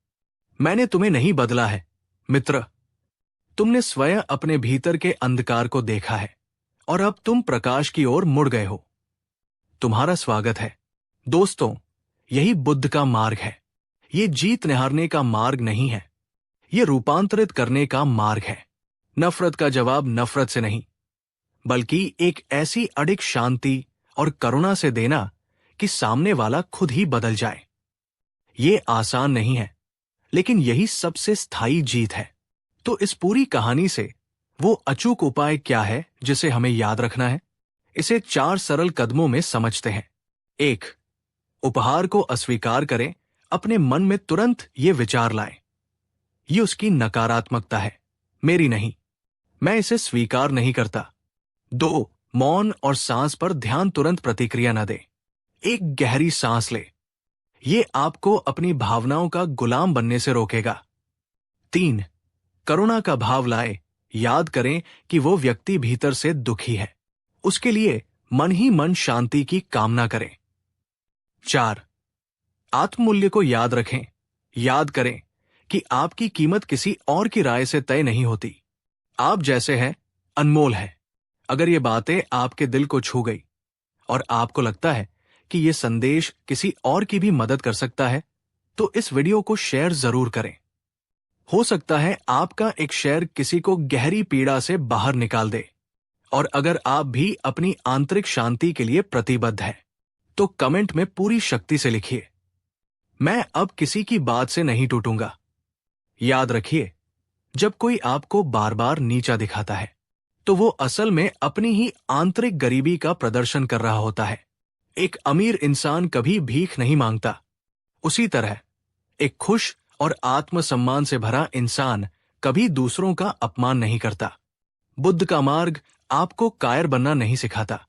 मैंने तुम्हें नहीं बदला है मित्र। तुमने स्वयं अपने भीतर के अंधकार को देखा है और अब तुम प्रकाश की ओर मुड़ गए हो। तुम्हारा स्वागत है। दोस्तों, यही बुद्ध का मार्ग है। ये जीत निहारने का मार्ग नहीं है, ये रूपांतरित करने का मार्ग है। नफरत का जवाब नफरत से नहीं, बल्कि एक ऐसी अडिग शांति और करुणा से देना कि सामने वाला खुद ही बदल जाए। ये आसान नहीं है, लेकिन यही सबसे स्थायी जीत है। तो इस पूरी कहानी से वो अचूक उपाय क्या है जिसे हमें याद रखना है? इसे 4 सरल कदमों में समझते हैं। 1. उपहार को अस्वीकार करें। अपने मन में तुरंत ये विचार लाएं, ये उसकी नकारात्मकता है, मेरी नहीं। मैं इसे स्वीकार नहीं करता। 2. मौन और सांस पर ध्यान। तुरंत प्रतिक्रिया न दे, एक गहरी सांस ले। ये आपको अपनी भावनाओं का गुलाम बनने से रोकेगा। 3. करुणा का भाव लाए। याद करें कि वो व्यक्ति भीतर से दुखी है, उसके लिए मन ही मन शांति की कामना करें। 4. आत्ममूल्य को याद रखें। याद करें कि आपकी कीमत किसी और की राय से तय नहीं होती। आप जैसे हैं अनमोल हैं। अगर ये बातें आपके दिल को छू गई और आपको लगता है कि ये संदेश किसी और की भी मदद कर सकता है, तो इस वीडियो को शेयर जरूर करें। हो सकता है आपका एक शेयर किसी को गहरी पीड़ा से बाहर निकाल दे। और अगर आप भी अपनी आंतरिक शांति के लिए प्रतिबद्ध हैं, तो कमेंट में पूरी शक्ति से लिखिए, मैं अब किसी की बात से नहीं टूटूंगा। याद रखिए, जब कोई आपको बार बार नीचा दिखाता है तो वो असल में अपनी ही आंतरिक गरीबी का प्रदर्शन कर रहा होता है। एक अमीर इंसान कभी भीख नहीं मांगता। उसी तरह एक खुश और आत्मसम्मान से भरा इंसान कभी दूसरों का अपमान नहीं करता। बुद्ध का मार्ग आपको कायर बनना नहीं सिखाता,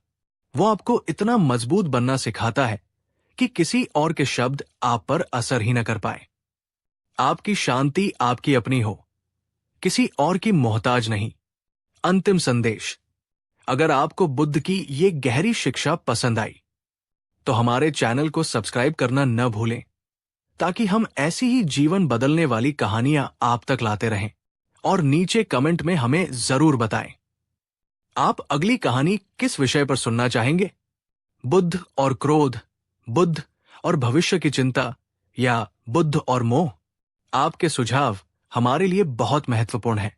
वो आपको इतना मजबूत बनना सिखाता है कि किसी और के शब्द आप पर असर ही न कर पाए। आपकी शांति आपकी अपनी हो, किसी और की मोहताज नहीं। अंतिम संदेश, अगर आपको बुद्ध की ये गहरी शिक्षा पसंद आई तो हमारे चैनल को सब्सक्राइब करना न भूलें, ताकि हम ऐसी ही जीवन बदलने वाली कहानियां आप तक लाते रहें। और नीचे कमेंट में हमें जरूर बताएं, आप अगली कहानी किस विषय पर सुनना चाहेंगे? बुद्ध और क्रोध, बुद्ध और भविष्य की चिंता, या बुद्ध और मोह? आपके सुझाव हमारे लिए बहुत महत्वपूर्ण है।